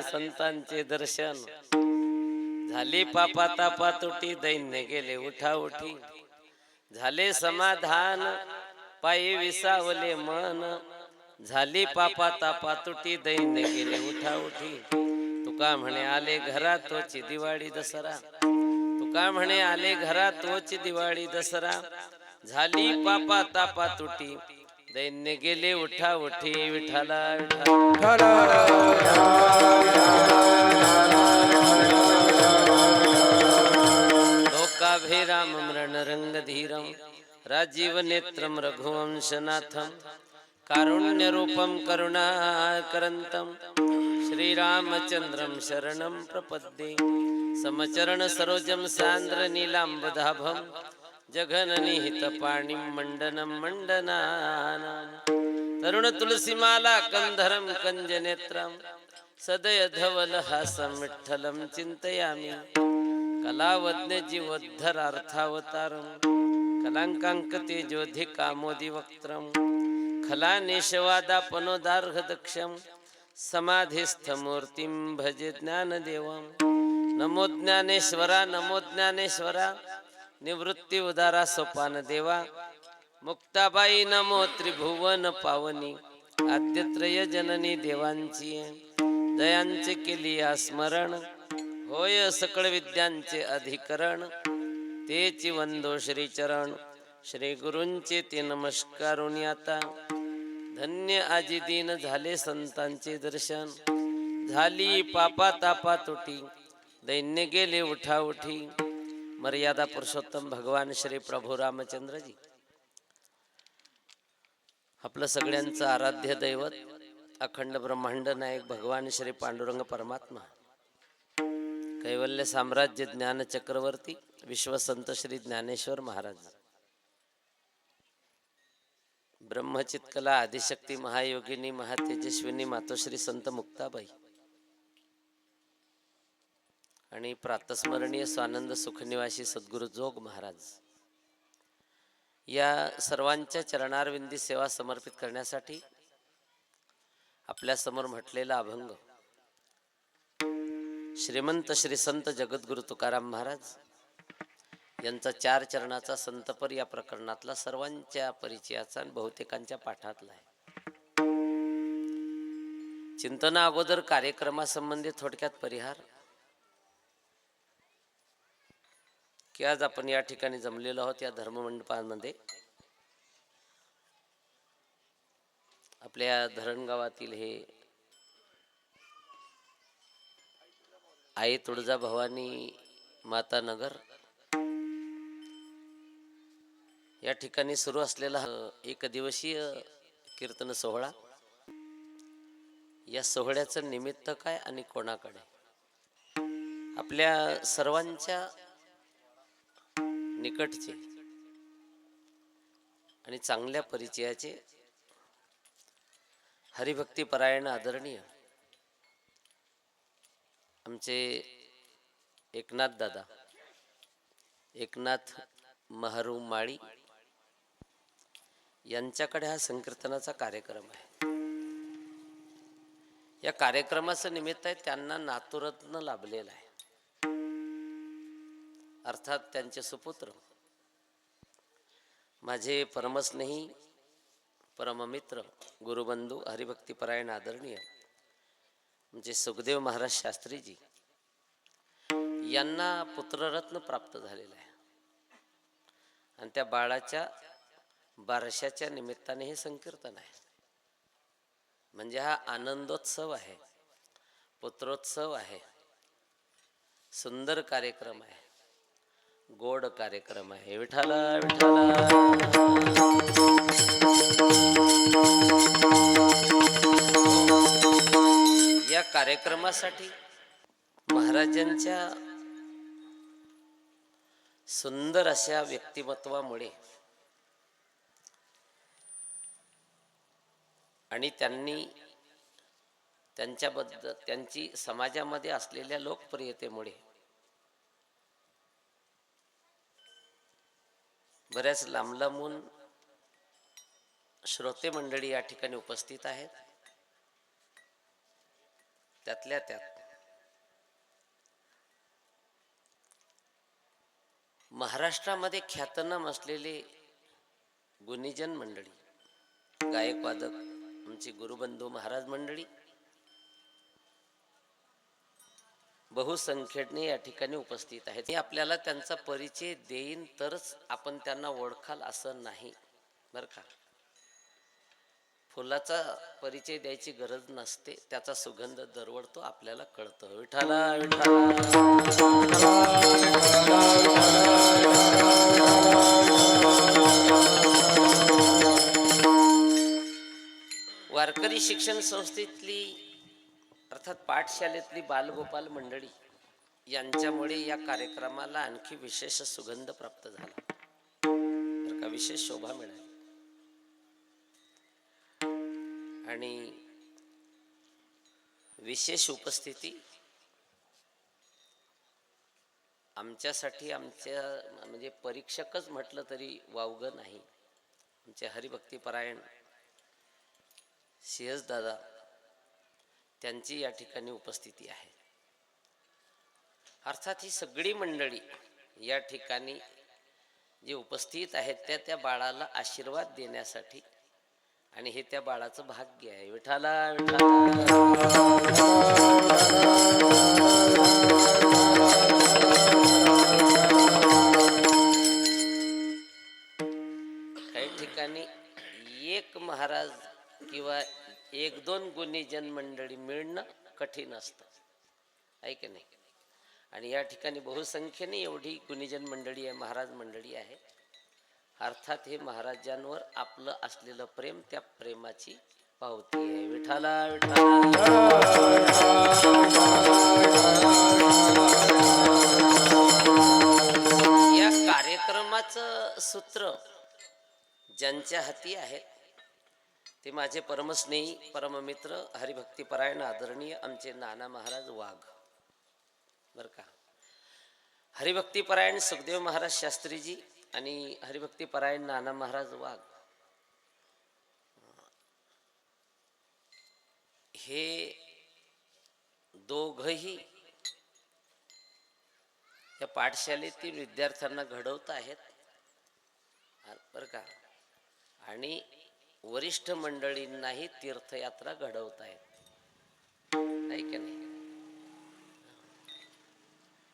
झाले संतांचे दर्शन, झाली पापा तापा तुटी, दैन्य गेले उठा उठी, झाले समाधान पायी विसावले मन, झाली पापा तापा तुटी, दैन्य गेले उठा उठी. तुका म्हणे आले घरा तोची दिवाळी दसरा, तुका म्हणे आले घरा तोची दिवाळी दसरा, झाली पापा तापा तुटी, दैन्य गेले उठा उठी. विठाला विठाला लोकाभिराम मृण रंगधीरम, राजीव नेत्रम रघुवंशनाथम, कारुण्य रूपम करुणाकरंतम, श्रीरामचंद्रम शरणं प्रपद्ये. समचरण सरोजम सांद्र नीलांबधाभम, जघननिहित पाणिं मंडनं मंडनानां, तरुण तुलसीमाला कंधरम कंजनेत्रम, सदय धवल हासं विठ्ठलं चिंतयामि. कलावज्ञ जीवोद्धरार्थावतारं, कलांकांक तेजोधिका मोदी वक्त्रं, खला निशवादापनोदार्घदक्षं, समाधिस्थ मूर्तिं भजे ज्ञानदेवं. नमो ज्ञानेश्वरा नमो ज्ञानेश्वरा, निवृत्ती उदारा सोपान देवा. मुक्ताबाई नमो त्रिभुवन पावनी, आद्यत्रय जननी देवांची, दयांचे केली स्मरण, होय सकळ विद्यांचे अधिकरण. तेची वंदो श्रीचरण, श्री गुरूंचे ते नमस्कारुनी आता. धन्य आजी दीन झाले संतांचे दर्शन, झाली पापा तापा तुटी, दैन्य गेले उठा उठी. मर्यादा पुरुषोत्तम भगवान श्री प्रभू रामचंद्रजी, आपलं सगळ्यांचं आराध्य दैवत, अखंड ब्रह्मांड नायक भगवान श्री पांडुरंग परमात्मा, कैवल्य साम्राज्य ज्ञान चक्रवर्ती विश्वसंत श्री ज्ञानेश्वर महाराज, ब्रह्मचित्कला आदिशक्ती महायोगिनी महातेजस्विनी मातोश्री संत मुक्ताबाई आणि प्रातस्मरणीय स्वानंद सुखनिवासी सद्गुरु जोग महाराज, या सर्वांच्या चरणारविंदी सेवा समर्पित करण्यासाठी आपल्या समोर म्हटलेला अभंग श्रीमंत श्री संत जगद्गुरु तुकाराम महाराज यांचा 4 चरणाचा संतपर या प्रकरणातला सर्वांच्या परिचयाचा आणि बहुतेकांच्या पाठातला आहे. चिंतना अगोदर कार्यक्रमासंबंधी थोडक्यात परिहार, की आज आपण या ठिकाणी जमलेलो आहोत या धर्ममंडपामध्ये. आपल्या धरणगावातील हे आई तुळजा भवानी माता नगर या ठिकाणी सुरू असलेला एक दिवसीय कीर्तन सोहळा, या सोहळ्याचं निमित्त काय आणि कोणाकडे, आपल्या सर्वांच्या निकटचे आणि चांगल्या परिचयाचे हरिभक्तीपरायण आदरणीय आमचे एकनाथ दादा, एकनाथ महारू माळी यांच्याकडे हा संकीर्तनाचा कार्यक्रम आहे. या कार्यक्रमाचं निमित्त आहे त्यांना नातुरत्न लाभलेलं आहे, अर्थात त्यांचे सुपुत्र माझे परमस्नेही परममित्र गुरुबंधू हरिभक्तीपरायण आदरणीय म्हणजे सुखदेव महाराज शास्त्रीजी यांना पुत्ररत्न प्राप्त झालेलं आहे. आणि त्या बाळाच्या बारशाच्या निमित्ताने हे संकीर्तन आहे. म्हणजे हा आनंदोत्सव आहे, पुत्रोत्सव आहे, सुंदर कार्यक्रम आहे, गोड कार्यक्रम आहे. विठाला विठाला या कार्यक्रमासाठी महाराजांच्या सुंदर अशा व्यक्तिमत्वामुळे आणि त्यांनी त्यांच्याबद्दल त्यांची समाजामध्ये असलेल्या लोकप्रियतेमुळे बऱ्याच लांबलांबून श्रोते मंडळी या ठिकाणी उपस्थित आहेत. त्यातल्या त्यात महाराष्ट्रामध्ये ख्यातनाम असलेले गुणीजन मंडळी, गायक वादक, आमची गुरुबंधू महाराज मंडळी बहुसंख्येने या ठिकाणी उपस्थित आहेत. मी आपल्याला त्यांचा परिचय देईन तरच आपण त्यांना ओळखाल असं नाही बरं का. फुलाचा परिचय द्यायची गरज नसते, त्याचा सुगंध दरवळतो, आपल्याला कळतं. विठाला वारकरी शिक्षण संस्थेतली अर्थात पाठशाळेतली बालगोपाल मंडळी यांच्यामुळे या कार्यक्रमाला आणखी विशेष सुगंध प्राप्त झाला तर का, विशेष शोभा मिळाली. आणि विशेष उपस्थिती आमच्यासाठी, आमच्या म्हणजे परीक्षकच म्हटलं तरी वावगं नाही, आमचे हरिभक्तीपरायण सिंहज दादा त्यांची या ठिकाणी उपस्थिती आहे. अर्थात ही सगळी मंडळी या ठिकाणी जे उपस्थित आहेत त्या बाळाला आशीर्वाद देण्यासाठी, आणि हे त्या बाळाचं भाग्य आहे. विठाला काही ठिकाणी एक महाराज किंवा एक दोन गुणीजन मंडळी मिळणं कठीण असतं, आहे की नाही. आणि या ठिकाणी बहुसंख्येने एवढी गुणीजन मंडळी आहे, महाराज मंडळी आहे. अर्थात हे महाराजांवर आपलं असलेलं प्रेम, त्या प्रेमाची पावती आहे. विठाला या कार्यक्रमाचं सूत्र ज्यांच्या हाती आहेत ते माझे परमस्नेही परममित्र हरिभक्तीपरायण आदरणीय आमचे नाना महाराज वाघ बर का. हरिभक्तीपरायण सुखदेव महाराज शास्त्रीजी आणि हरिभक्तीपरायण नाना महाराज वाघ हे दोघही या पाठशाळेतील विद्यार्थ्यांना घडवत आहेत बर का. आणि वरिष्ठ मंडळींनाही तीर्थयात्रा घडवत आहेत, नाही की नाही.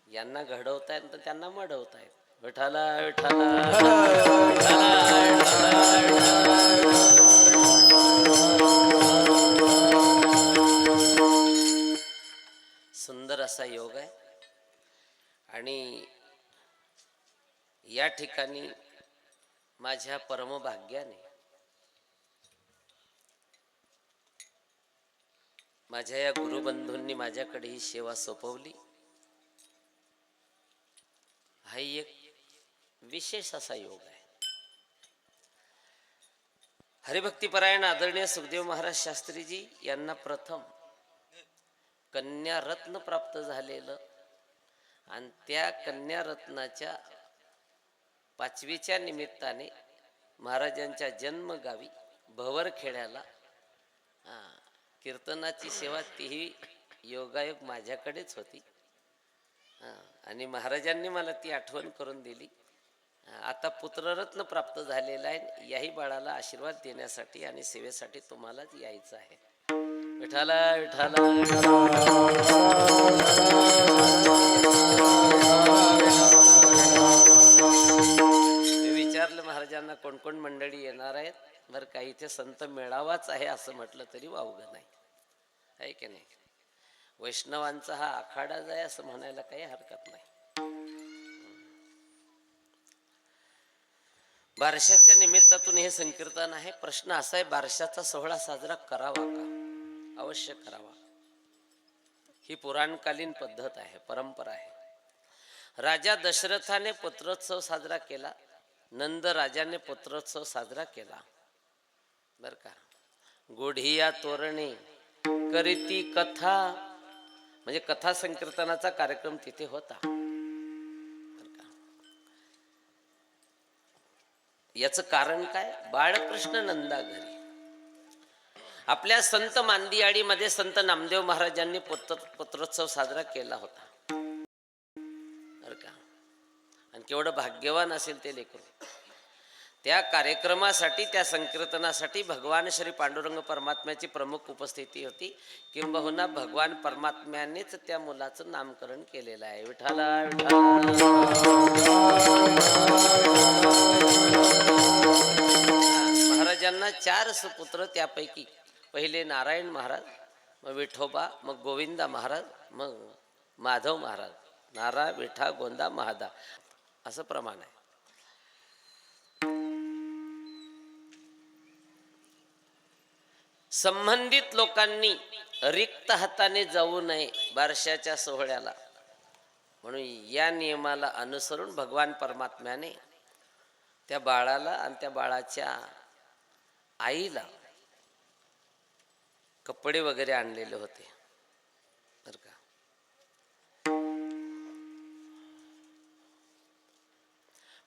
यांना घडवतायत तर त्यांना मडवतायत. विठाला सुंदर असा योग आहे. आणि या ठिकाणी माझ्या परमभाग्याने माझ्या या गुरुबंधूंनी माझ्याकडे ही सेवा सोपवली. हा एक विशेष असा योग आहे. हरिभक्तीपरायण आदरणीय सुखदेव महाराज शास्त्रीजी यांना प्रथम कन्या रत्न प्राप्त झालेलं, आणि त्या कन्या रत्नाच्या 5वीच्या निमित्ताने महाराजांच्या जन्मगावी भवरखेड्याला कीर्तनाची सेवा, तीही योगायोग माझ्याकडेच होती. आणि महाराजांनी मला ती आठवण करून दिली. आता पुत्ररत्न प्राप्त झालेला आहे, याही बाळाला आशीर्वाद देण्यासाठी आणि सेवेसाठी तुम्हालाच यायचं आहे. विठाला मी विचारलं महाराजांना कोण कोण मंडळी येणार आहेत. बरं का, इथे संत मेळावाच आहे असं म्हटलं तरी वावगं नाही, आहे की नाही. वैष्णवांचा हा आखाडाच आहे असं म्हणायला काही हरकत नाही. बारशाच्या निमित्तातून हे संकीर्तन आहे. प्रश्न असा आहे, बारशाचा सोहळा साजरा करावा का? अवश्य करावा. ही पुराणकालीन पद्धत आहे, परंपरा आहे. राजा दशरथाने पुत्रोत्सव साजरा केला, नंद राजाने पुत्रोत्सव साजरा केला बर का. गोढिया तोरणे करीती कथा, म्हणजे कथा संकीर्तनाचा कार्यक्रम तिथे होता बर का. याचं कारण काय? बाळकृष्ण नंदा घरी. आपल्या संत मांदियाळीमध्ये संत नामदेव महाराजांनी पुत्रोत्सव साजरा केला होता बरं का. आणि केवढं भाग्यवान असेल ते लेकरू. त्या कार्यक्रमासाठी, त्या संकीर्तनासाठी भगवान श्री पांडुरंग परमात्म्याची प्रमुख उपस्थिती होती. किंबहुना भगवान परमात्म्यानेच त्या मुलाचं नामकरण केलेलं आहे. विठाला महाराजांना 4 सुपुत्र, त्यापैकी पहिले नारायण महाराज, मग विठोबा, मग गोविंदा महाराज, मग माधव महाराज. नारा, विठा, गोंदा, महादा असं प्रमाण आहे. संबंधित लोकांनी रिक्त हाताने जाऊ नये बारशाच्या सोहळ्याला, म्हणून या नियमाला अनुसरून भगवान परमात्म्याने त्या बाळाला आणि त्या बाळाच्या आईला कपडे वगैरे आणलेले होते बरं का.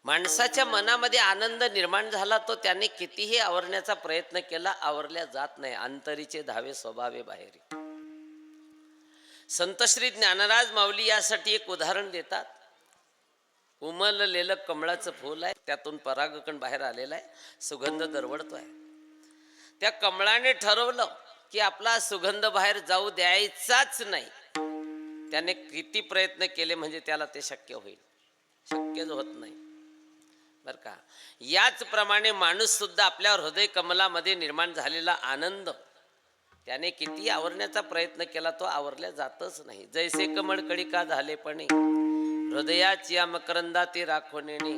माणसाच्या मनामध्ये आनंद निर्माण झाला तो त्याने कितीही आवरण्याचा प्रयत्न केला, आवरल्या जात नाही. अंतरीचे धावे स्वभावे बाहेरी. संत श्री ज्ञानराज माऊली यासाठी एक उदाहरण देतात. उमललेलं कमळाचं फूल आहे, त्यातून परागकण बाहेर आलेला आहे, सुगंध दरवळतोय. त्या कमळाने ठरवलं की आपला सुगंध बाहेर जाऊ द्यायचाच नाही. त्याने किती प्रयत्न केले म्हणजे त्याला ते शक्य होईल? शक्यच होत नाही बर का. याचप्रमाणे माणूस सुद्धा आपल्या हृदय कमलामध्ये निर्माण झालेला आनंद त्याने किती आवरण्याचा प्रयत्न केला तो आवरल्या जातच नाही. जैसे कमळ कळिका झाले पण हृदयाची या मकरंदाती राखोनेने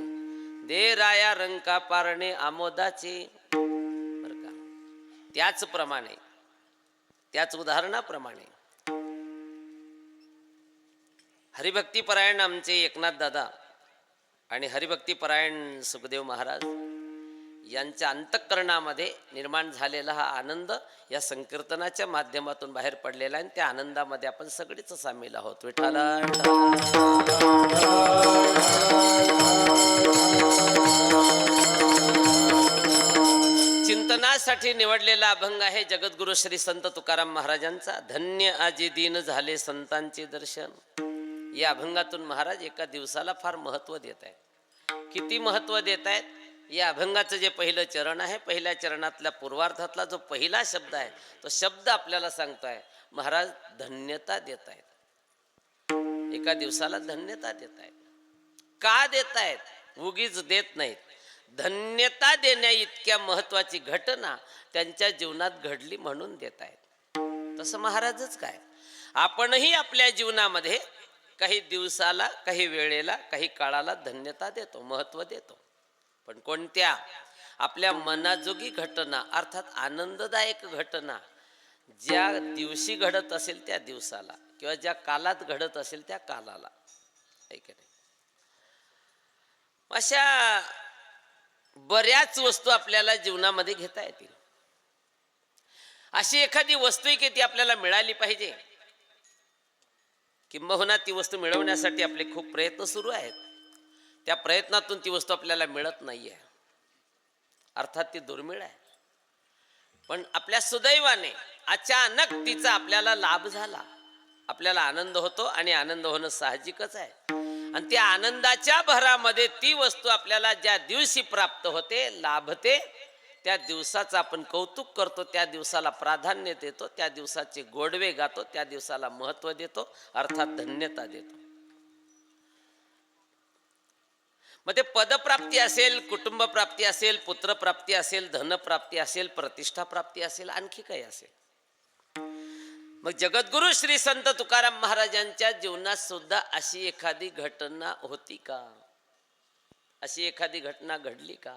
दे राया रंका पारणे आमोदाचे बर का. त्याचप्रमाणे, त्याच उदाहरणाप्रमाणे हरिभक्तीपरायण आमचे एकनाथ दादा आणि हरिभक्तीपरायण सुखदेव महाराज यांच्या अंतःकरणामध्ये निर्माण झालेला हा आनंद या संकीर्तनाच्या माध्यमातून बाहेर पडलेला आहे. त्या आनंदामध्ये आपण सगळेच सामील आहोत. विठाला चिंतनासाठी निवडलेला अभंग आहे जगद्गुरु श्री संत तुकाराम महाराजांचा. धन्य आजी दीन झाले संतांचे दर्शन. या अभंगातून महाराज एका दिवसाला फार महत्व देत आहेत. किती महत्व देत आहेत? या अभंगाचं जे पहिलं चरण आहे, पहिल्या चरणातल्या पूर्वार्धातला जो पहिला शब्द आहे तो शब्द आपल्याला सांगतोय महाराज धन्यता देत आहेत. एका दिवसाला धन्यता देत आहेत. का देत आहेत? उगीच देत नाहीत. धन्यता देण्या इतक्या महत्वाची घटना त्यांच्या जीवनात घडली म्हणून देत आहेत. तसं महाराजच काय, आपणही आपल्या जीवनामध्ये काही दिवसाला, काही वेळेला, काही काळाला धन्यता देतो, महत्व देतो. पण कोणत्या? आपल्या मनाजोगी घटना अर्थात आनंददायक घटना ज्या दिवशी घडत असेल त्या दिवसाला किंवा ज्या कालात घडत असेल त्या कालाला. अशा बऱ्याच वस्तू आपल्याला जीवनामध्ये घेता येतील. अशी एखादी वस्तू आहे की ती आपल्याला मिळाली पाहिजे, किंबहुना ती वस्तू मिळवण्यासाठी आपले खूप प्रयत्न सुरू आहेत. त्या प्रयत्नातून ती वस्तू आपल्याला मिळत नाहीये, अर्थात ती दुर्मिळ आहे. पण आपल्या सुदैवाने अचानक तिचा आपल्याला लाभ झाला, आपल्याला आनंद होतो आणि आनंद होणं साहजिकच आहे. आणि त्या आनंदाच्या भरामध्ये ती वस्तू आपल्याला ज्या दिवशी प्राप्त होते, लाभते, त्या दिवसाचं आपण कौतुक करतो, त्या दिवसाला प्राधान्य देतो, त्या दिवसाचे गोडवे गातो, त्या दिवसाला महत्व देतो, अर्थात धन्यता देतो. मग ते पदप्राप्ती असेल, कुटुंब प्राप्ती असेल, पुत्रप्राप्ती असेल, धनप्राप्ती असेल, प्रतिष्ठा प्राप्ती असेल, आणखी काही असेल. मग जगद्गुरु श्री संत तुकाराम महाराजांच्या जीवनात सुद्धा अशी एखादी घटना होती का? अशी एखादी घटना घडली का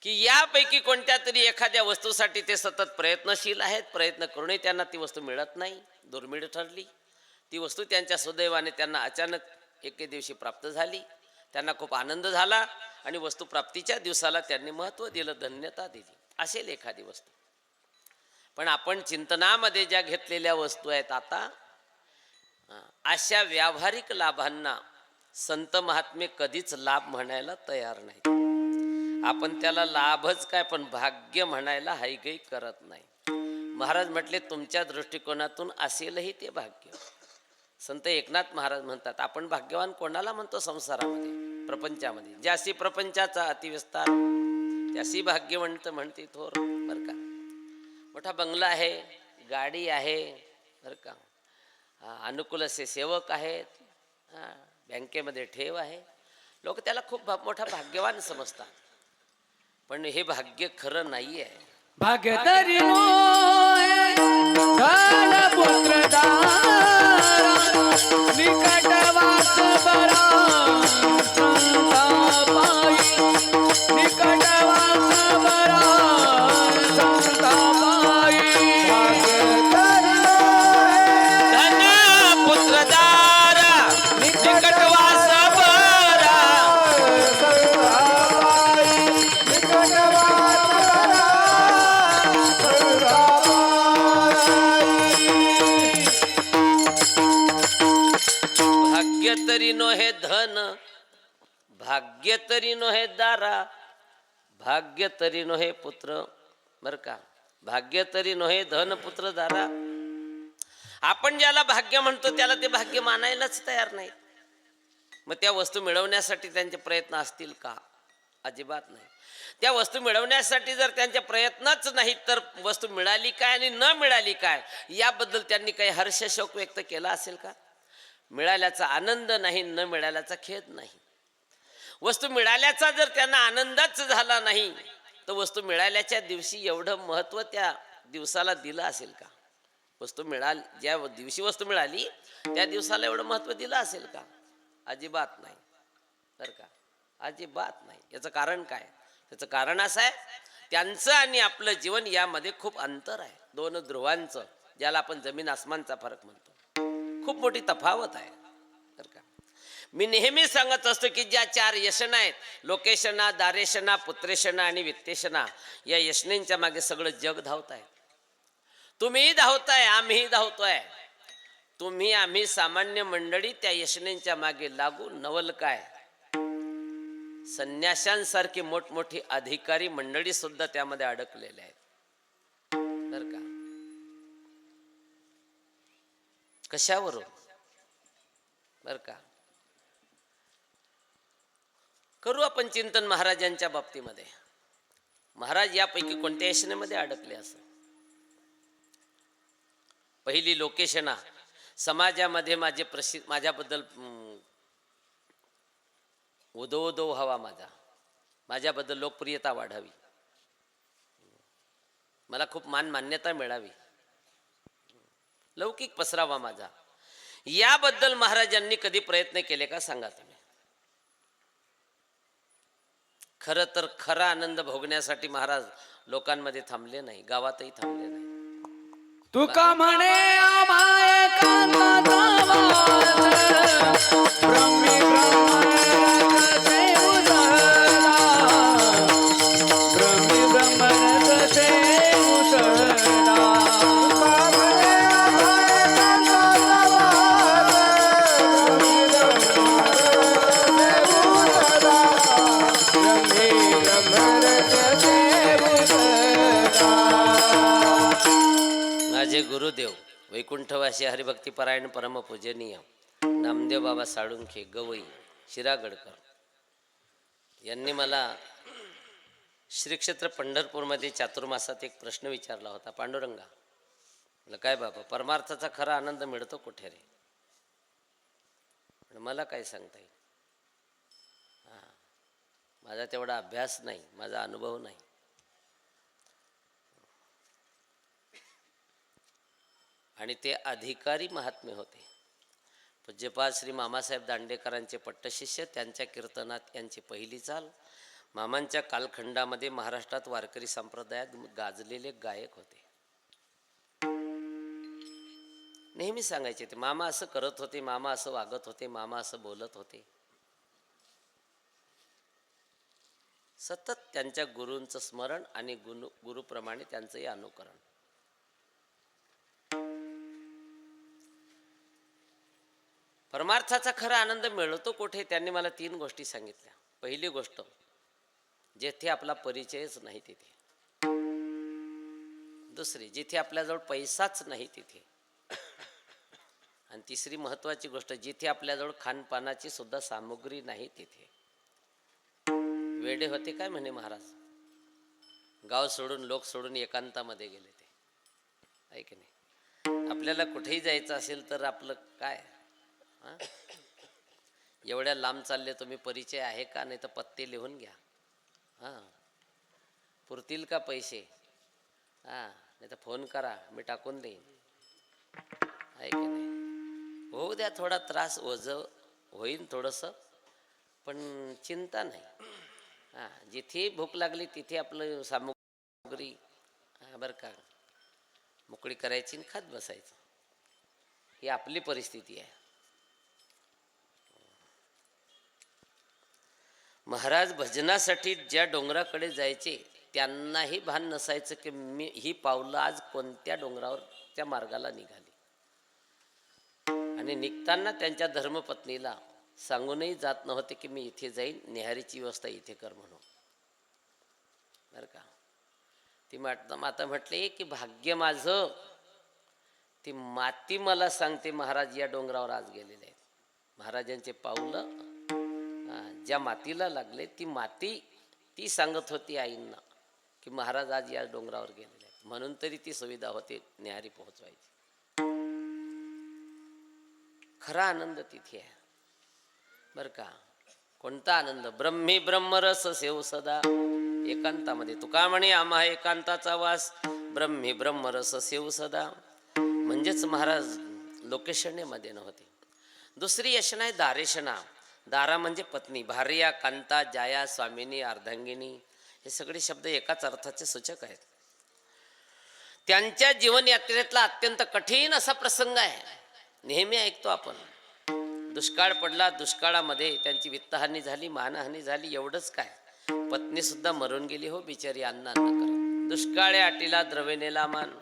की यापैकी कोणत्या तरी एखाद्या वस्तूसाठी ते सतत प्रयत्नशील आहेत, प्रयत्न करूनही त्यांना ती वस्तू मिळत नाही, दुर्मिळ ठरली. ती वस्तू त्यांच्या सुदैवाने त्यांना अचानक एके दिवशी प्राप्त झाली, त्यांना खूप आनंद झाला आणि वस्तू प्राप्तीच्या दिवसाला त्यांनी महत्त्व दिलं, धन्यता दिली. असेल एखादी वस्तू. पण आपण चिंतनामध्ये ज्या घेतलेल्या वस्तू आहेत आता, अशा व्यावहारिक लाभांना संत महात्मे कधीच लाभ म्हणायला तयार नाही. आपण त्याला लाभच काय, पण भाग्य म्हणायला हायगई करत नाही. महाराज म्हटले तुमच्या दृष्टिकोनातून असेलही ते भाग्य. संत एकनाथ महाराज म्हणतात आपण भाग्यवान कोणाला म्हणतो संसारामध्ये, प्रपंचामध्ये? ज्यासी प्रपंचाचा अतिविस्तार त्यासी भाग्यवंत म्हणते थोर. बरं का, मोठा बंगला आहे, गाडी आहे, बरं का, अनुकूल असे सेवक आहेत, बँकेमध्ये ठेव आहे, लोक त्याला खूप मोठा भाग्यवान समजतात. पण हे भाग्य खरं नाही आहे. भाग्य तरी धन पुत्र दारा निकट वास बरा संतापाई निकट वास बरा संतापाई धन पुत्र दारा निकट वास बरा भाग्य तरी नोहे धन, भाग्य तरी नोहे दारा, भाग्य तरी नोहे पुत्र. बर का, भाग्य तरी नोहे धन पुत्र दारा. आपण ज्याला भाग्य म्हणतो त्याला ते भाग्य मानायलाच तयार नाही. मग त्या वस्तू मिळवण्यासाठी त्यांचे प्रयत्न असतील का? अजिबात नाही. त्या वस्तू मिळवण्यासाठी जर त्यांचे प्रयत्नच नाहीत तर वस्तू मिळाली काय आणि न मिळाली काय याबद्दल त्यांनी काही हर्ष शोक व्यक्त केला असेल का? मिळाल्याचा आनंद नाही, न मिळाल्याचा खेद नाही. वस्तू मिळाल्याचा जर त्यांना आनंदच झाला नाही तर वस्तू मिळाल्याच्या दिवशी एवढं महत्त्व त्या दिवसाला दिलं असेल का? वस्तू ज्या दिवशी वस्तू मिळाली त्या दिवसाला एवढं महत्त्व दिलं असेल का? अजिबात नाही. बरं का, अजिबात नाही. याचं कारण काय? त्याचं कारण असं आहे, त्यांचं आणि आपलं जीवन यामध्ये खूप अंतर आहे. दोन ध्रुवांचं, ज्याला आपण जमीन आसमानचा फरक म्हणतो, खूप मोठी तफावत आहे. बरं का, मी नेहमी सांगत असतो की ज्या चार यशना आहेत, लोकेशना, दारेशना, पुत्रेशना आणि वित्तेशना, या यशनेंच्या मागे सगळं जग धावत आहे. तुम्हीही धावताय, आम्हीही धावतोय. तुम्ही आम्ही सामान्य मंडळी त्या यशनेंच्या मागे लागू नवल काय, संन्याशांसारखी मोठमोठी अधिकारी मंडळी सुद्धा त्यामध्ये अडकलेले आहेत. बर का, कशावरून? बर का, करू आपण चिंतन महाराजांच्या बाबतीमध्ये. महाराज यापैकी कोणत्या यशनेमध्ये अडकले? असं पहिली लोकेशना, समाजामध्ये माझ्याबद्दल उदो व्हावा, माझ्याबद्दल लोकप्रियता वाढावी, मला खूप मान्यता मिळावी, लौकिक पसरावा माझा, याबद्दल महाराजांनी कधी प्रयत्न केले का? सांगा तुम्ही. खरं तर खरा आनंद भोगण्यासाठी महाराज लोकांमध्ये थांबले नाही, गावातही थांबले नाही. तुका म्हणे आम्हाए कांताचा वास, ब्रह्मी ब्रह्मरस से उसळला, ब्रह्मी ब्रह्मरस से उसळला. तुका म्हणे आम्हाए कांताचा वास, ब्रह्मी ब्रह्मरस से उसळला. माझे गुरुदेव वैकुंठवासी हरिभक्ती परायण परमपूजनीय नामदेव बाबा साळुंखे गवई शिरागडकर यांनी मला श्री क्षेत्र पंढरपूरमध्ये चातुर्मासात एक प्रश्न विचारला होता. पांडुरंगा, म्हटलं काय बाबा, परमार्थाचा खरा आनंद मिळतो कुठे रे? पण मला काय सांगता येईल, माझा तेवढा अभ्यास नाही, माझा अनुभव नाही. आणि ते अधिकारी महात्मे होते. पूज्यपाद श्री मामासाहेब दांडेकरांचे पट्टशिष्य, त्यांच्या कीर्तनात यांची पहिली चाल. मामांच्या कालखंडामध्ये महाराष्ट्रात वारकरी संप्रदायात गाजलेले गायक होते. नेहमी सांगायचे ते, मामा असं करत होते, मामा असं वागत होते, मामा असं बोलत होते. सतत त्यांच्या गुरूंचं स्मरण आणि गुरुप्रमाणे त्यांचंही अनुकरण. परमार्थाचा खरा आनंद मिळतो कुठे? त्यांनी मला 3 गोष्टी सांगितल्या. पहिली गोष्ट, जेथे आपला परिचयच नाही तिथे. दुसरी, जिथे आपल्याजवळ पैसाच नाही तिथे. आणि तिसरी महत्वाची गोष्ट, जिथे आपल्याजवळ खानपानाची सुद्धा सामुग्री नाही तिथे. वेडे होते काय म्हणे महाराज, गाव सोडून लोक सोडून एकांतामध्ये गेले ते. आहे की नाही? आपल्याला कुठेही जायचं असेल तर आपलं काय, हां, एवढ्या लांब चालले तुम्ही, परिचय आहे का, नाही तर पत्ते लिहून घ्या. हां, पुरतील का पैसे, हां, नाही तर फोन करा, मी टाकून देईन. आहे की नाही? होऊ द्या, थोडा त्रास ओझं होईन थोडंसं, पण चिंता नाही. हां, जिथे भूक लागली तिथे आपलं सामुग्री, बरं का, मोकळी करायची आणि खात बसायचं. ही आपली परिस्थिती आहे. महाराज भजनासाठी ज्या डोंगराकडे जायचे त्यांनाही भान नसायचं की मी ही पावलं आज कोणत्या डोंगरावर त्या मार्गाला निघाली. आणि निघताना त्यांच्या धर्मपत्नीला सांगूनही जात नव्हते की मी इथे जाईन, निहारीची व्यवस्था इथे कर म्हणून. बरं का, ती माता म्हटली की भाग्य माझं, ती माती मला सांगते महाराज या डोंगरावर आज गेलेले आहेत. महाराजांचे पाऊलं ज्या मातीला लागले ती माती ती सांगत होती आईंना की महाराज आज या डोंगरावर गेलेले आहेत. म्हणून तरी ती सुविधा होती न्याहारी पोहोचवायची. खरा आनंद तिथे आहे. बरं का, कोणता आनंद, ब्रह्मी ब्रह्मरस सेव सदा एकांतामध्ये. तुका म्हणे आम्हा एकांताचा वास, ब्रह्मी ब्रह्मरस सेव सदा. म्हणजेच महाराज लोकेशनेमध्ये नव्हते. दुसरी यशना आहे दारेशना. दारा म्हणजे पत्नी, भार्या, कांता, जाया, स्वामिनी, अर्धांगिनी, हे सगळे शब्द एकाच अर्थाचे सूचक आहेत. त्यांच्या जीवन यात्रेतला अत्यंत कठीण असा प्रसंग आहे. नेहमी ऐकतो आपण, दुष्काळ पडला, दुष्काळामध्ये त्यांची वित्तहानी झाली, मानहानी झाली. एवढंच काय, पत्नी सुद्धा मरून गेली हो बिचारी, अन्नान्न करत. दुष्काळे आटीला द्रवेनेला मान,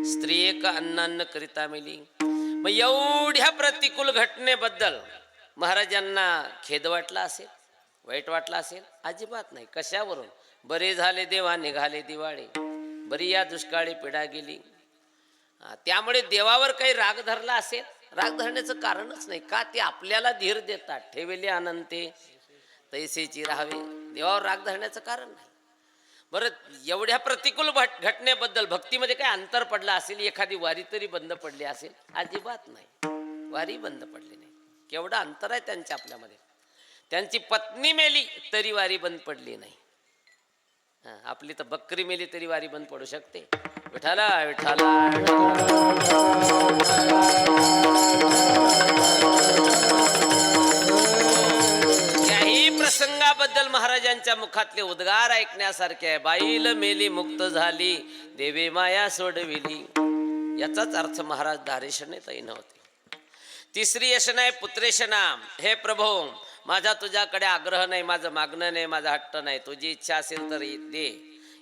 स्त्री एक अन्नान्न करिता मेली. मग एवढ्या प्रतिकूल घटनेबद्दल महाराजांना खेद वाटला असेल, वाईट वाटला असेल? अजिबात नाही. कशावरून? बरे झाले देवा निघाले दिवाळे, बरी या दुष्काळी पिढा गेली. त्यामुळे देवावर काही राग धरला असेल? राग धरण्याचं कारणच नाही. का? ते आपल्याला धीर देतात. ठेवेले अनंते तैसेची राहावे. देवावर राग धरण्याचं कारण नाही. बरं, एवढ्या प्रतिकूल घटनेबद्दल भक्तीमध्ये काय अंतर पडला असेल? एखादी वारी तरी बंद पडली असेल? अजिबात नाही, वारी बंद पडली नाही. केवढं अंतर आहे त्यांच्या आपल्यामध्ये. त्यांची पत्नी मेली तरी वारी बंद पडली नाही. आपली तर बकरी मेली तरी वारी बंद पडू शकते. विठाला विठाला याही प्रसंगाबद्दल महाराजांच्या मुखातले उद्गार ऐकण्यासारखे आहे. बाईल मेली मुक्त झाली, देवे माया सोडविली. याचाच अर्थ महाराज दारेशनेतही नव्हते. तिसरी यशना आहे पुत्रेशना. हे प्रभो, माझा तुझ्याकडे आग्रह नाही, माझं मागणं नाही, माझा हट्ट नाही. तुझी इच्छा असेल तर दे,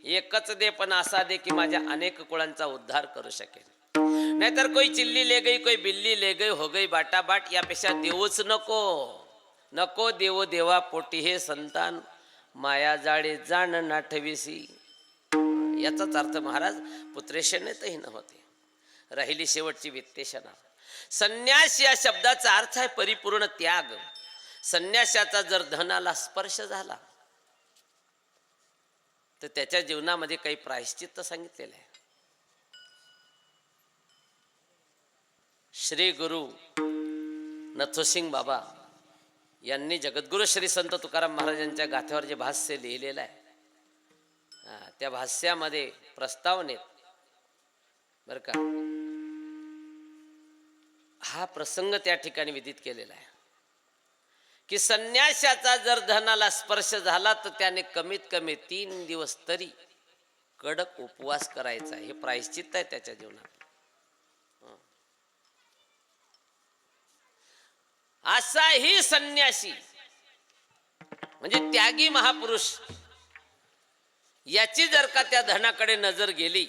एकच दे, पण असा दे की माझ्या अनेक कुळांचा उद्धार करू शकेल. नाहीतर कोई चिल्ली ले गई, कोई बिल्ली ले गई, हो गई बाटा बाट. यापेक्षा देऊच नको. नको देवो देवा पोटी हे संतान, माया जाळे जाण नाठविसी. याचाच अर्थ महाराज पुत्रेशनेतही नव्हते. राहिली शेवटची वित्तेशना. संन्यास या शब्दाचा अर्थ आहे परिपूर्ण त्याग. संन्यासाचा जर धनाला स्पर्श झाला तर त्याच्या जीवनामध्ये काही प्रायश्चित्त सांगितलेलं आहे. श्री गुरु नथोसिंग बाबा यांनी जगद्गुरु श्री संत तुकाराम महाराजांच्या गाथ्यावर जे भाष्य लिहिलेलं आहे, त्या भाष्यामध्ये प्रस्तावनेत बरं का हा प्रसंग त्या ठिकाणी विदित केलेला आहे की संन्यासाचा जर धनाला स्पर्श झाला तर त्याने कमीत कमी 3 दिवस तरी कडक उपवास करायचा. हे प्रायश्चित्त आहे त्याच्या जीवनात. असाही संन्यासी म्हणजे त्यागी महापुरुष, याची जर का त्या धनाकडे नजर गेली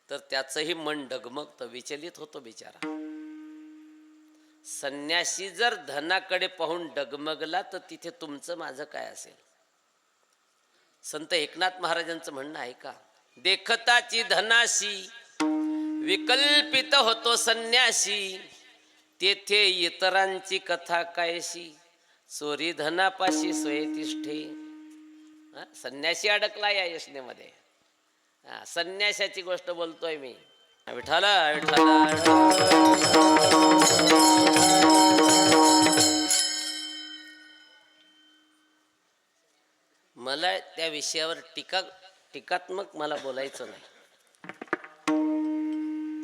तर त्याचंही मन डगमगतं, विचलित होतो बिचारा. संन्यासी जर धनाकडे पाहून डगमगला तर तिथे तुमचं माझं काय असेल? संत एकनाथ महाराजांचं म्हणणं आहे का, देखताची धनाशी विकल्पित होतो संन्यासी, तेथे इतरांची कथा कायशी, चोरी धनापाशी स्वयतिष्ठे. संन्यासी अडकला या योजनेमध्ये. संन्यासाची गोष्ट बोलतोय मी. विठाला विठाला मला त्या विषयावर टीकात्मक मला बोलायचं नाही,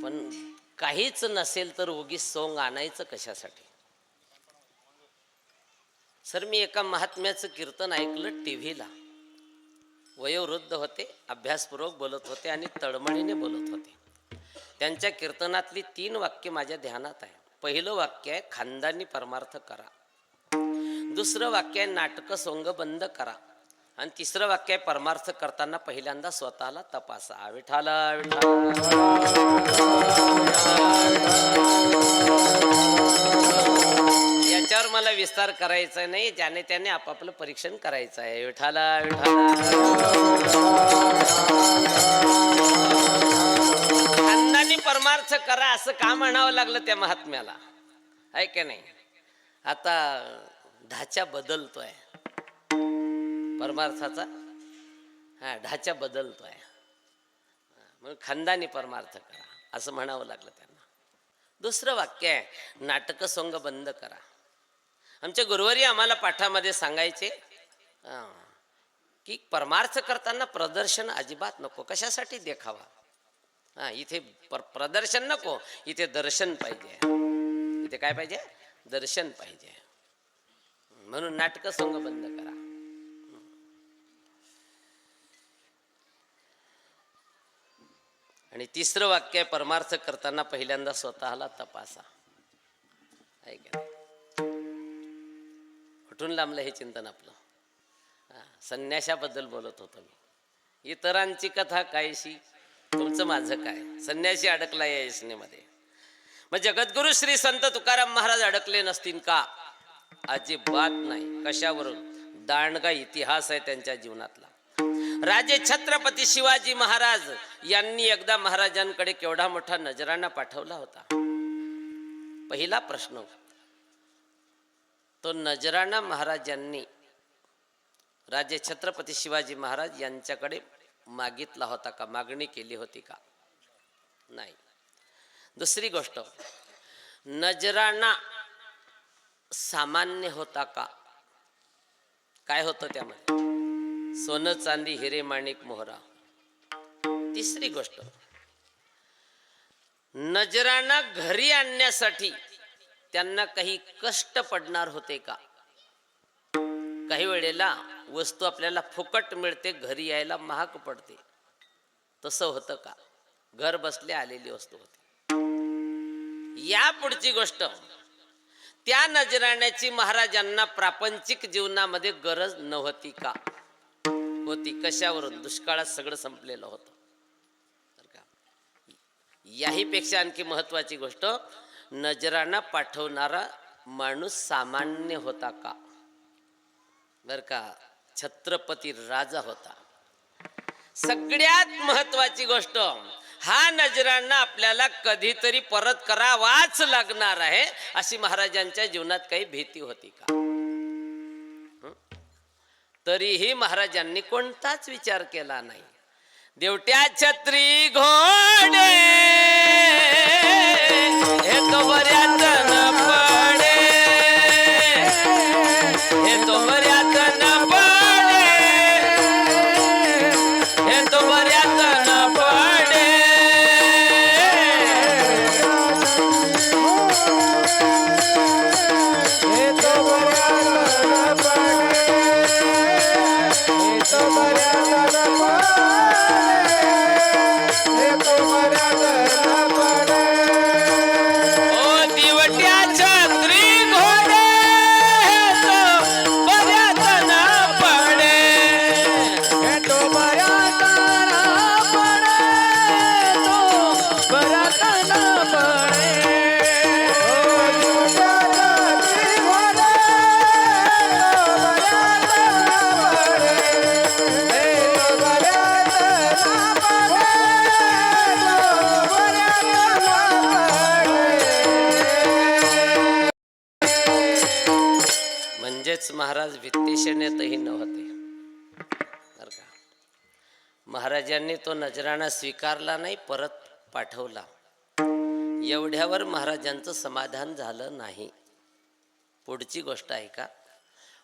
पण काहीच नसेल तर उगीच सोंग आणायचं कशासाठी? सर, मी एका महात्म्याचं कीर्तन ऐकलं टीव्हीला. वयोवृद्ध होते, अभ्यासपूर्वक बोलत होते आणि तळमळीने बोलत होते. त्यांच्या कीर्तनातली 3 वाक्य माझ्या ध्यानात आहे. पहिलं वाक्य आहे खानदानी परमार्थ करा, दुसरं वाक्य आहे नाटक सोंग बंद करा, आणि तिसरं वाक्य आहे परमार्थ करताना पहिल्यांदा स्वतःला तपासा. विठाला याच्यावर मला विस्तार करायचा नाही, ज्याने त्याने आपापलं परीक्षण करायचं आहे. विठाला खानदानी परमार्थ करा असं का म्हणावं लागलं त्या महात्म्याला, आहे का नाही? आता ढाचा बदलतोय परमार्थाचा, ढाचा बदलतोय, म्हणून खानदानी परमार्थ करा असं म्हणावं लागलं त्यांना. दुसरं वाक्य आहे नाटक सोंग बंद करा. आमचे गुरुवारी आम्हाला पाठामध्ये सांगायचे की परमार्थ करताना प्रदर्शन अजिबात नको. कशासाठी देखावा? इथे प्रदर्शन नको, इथे दर्शन पाहिजे. इथे काय पाहिजे? दर्शन पाहिजे. म्हणून नाटक सोंग बंद करा. आणि तिसरं वाक्य आहे परमार्थ करताना पहिल्यांदा स्वतःला तपासा. ऐका, कुठून लांबलं हे चिंतन आपलं? संन्याशाबद्दल बोलत होतो मी. इतरांची कथा कायशी, तुमचं माझं काय? संन्यासी अडकला या योजनेमध्ये. मग जगद्गुरु श्री संत तुकाराम महाराज अडकले नसतील का? अजिबात नाही. कशावरून? दांडगा इतिहास आहे त्यांच्या जीवनातला. राजे छत्रपती शिवाजी महाराज यांनी एकदा महाराजांकडे केवढा मोठा नजराणा पाठवला होता. पहिला प्रश्न, तो नजराणा महाराजांनी राजे छत्रपती शिवाजी महाराज यांच्याकडे मागितला होता का? मागणी केली होती का? नाही. दुसरी गोष्ट, नजराणा सामान्य होता का? काय होतं त्यामध्ये? सोनं चांदी हिरे माणिक मोहरा. तिसरी गोष्ट, नजराणा घरी आणण्यासाठी त्यांना काही कष्ट पडणार होते का? काही वेळेला वस्तू आपल्याला फुकट मिळते, घरी यायला महाग पडते. तसं होतं का? घर बसल्या आलेली वस्तू होती. या पुढची गोष्ट, त्या नजराण्याची महाराजांना प्रापंचिक जीवनामध्ये गरज नव्हती का? होती. कशावरून? दुष्काळात सगळं संपलेलं होतं. याही पेक्षा आणखी महत्वाची गोष्ट, नजराणा पाठवणारा माणूस सामान्य होता का? बर का, छत्रपती राजा होता. सगळ्यात महत्वाची गोष्ट, हा नजराणा आपल्याला कधीतरी परत करावाच लागणार आहे, अशी महाराजांच्या जीवनात काही भीती होती का? तरीही महाराजांनी कोणताच विचार केला नाही. देवट्या छत्री घोडे हे तो बऱ्यात न पडे, हे तो बऱ्यात न पडे, हे तो बऱ्यात न पडे. हे तो बऱ्यात न पडे, हे तो बऱ्यात न पडे, हे तो बऱ्यात न पडे. ओ दिवट्या छत्री घोडे हे तो बऱ्यात महाराज वित्तेशनेतही नव्हते बरं का. महाराजांनी तो नजराणा स्वीकारला नाही, परत पाठवला. एवढ्यावर महाराजांचं समाधान झालं नाही. पुढची गोष्ट आहे का,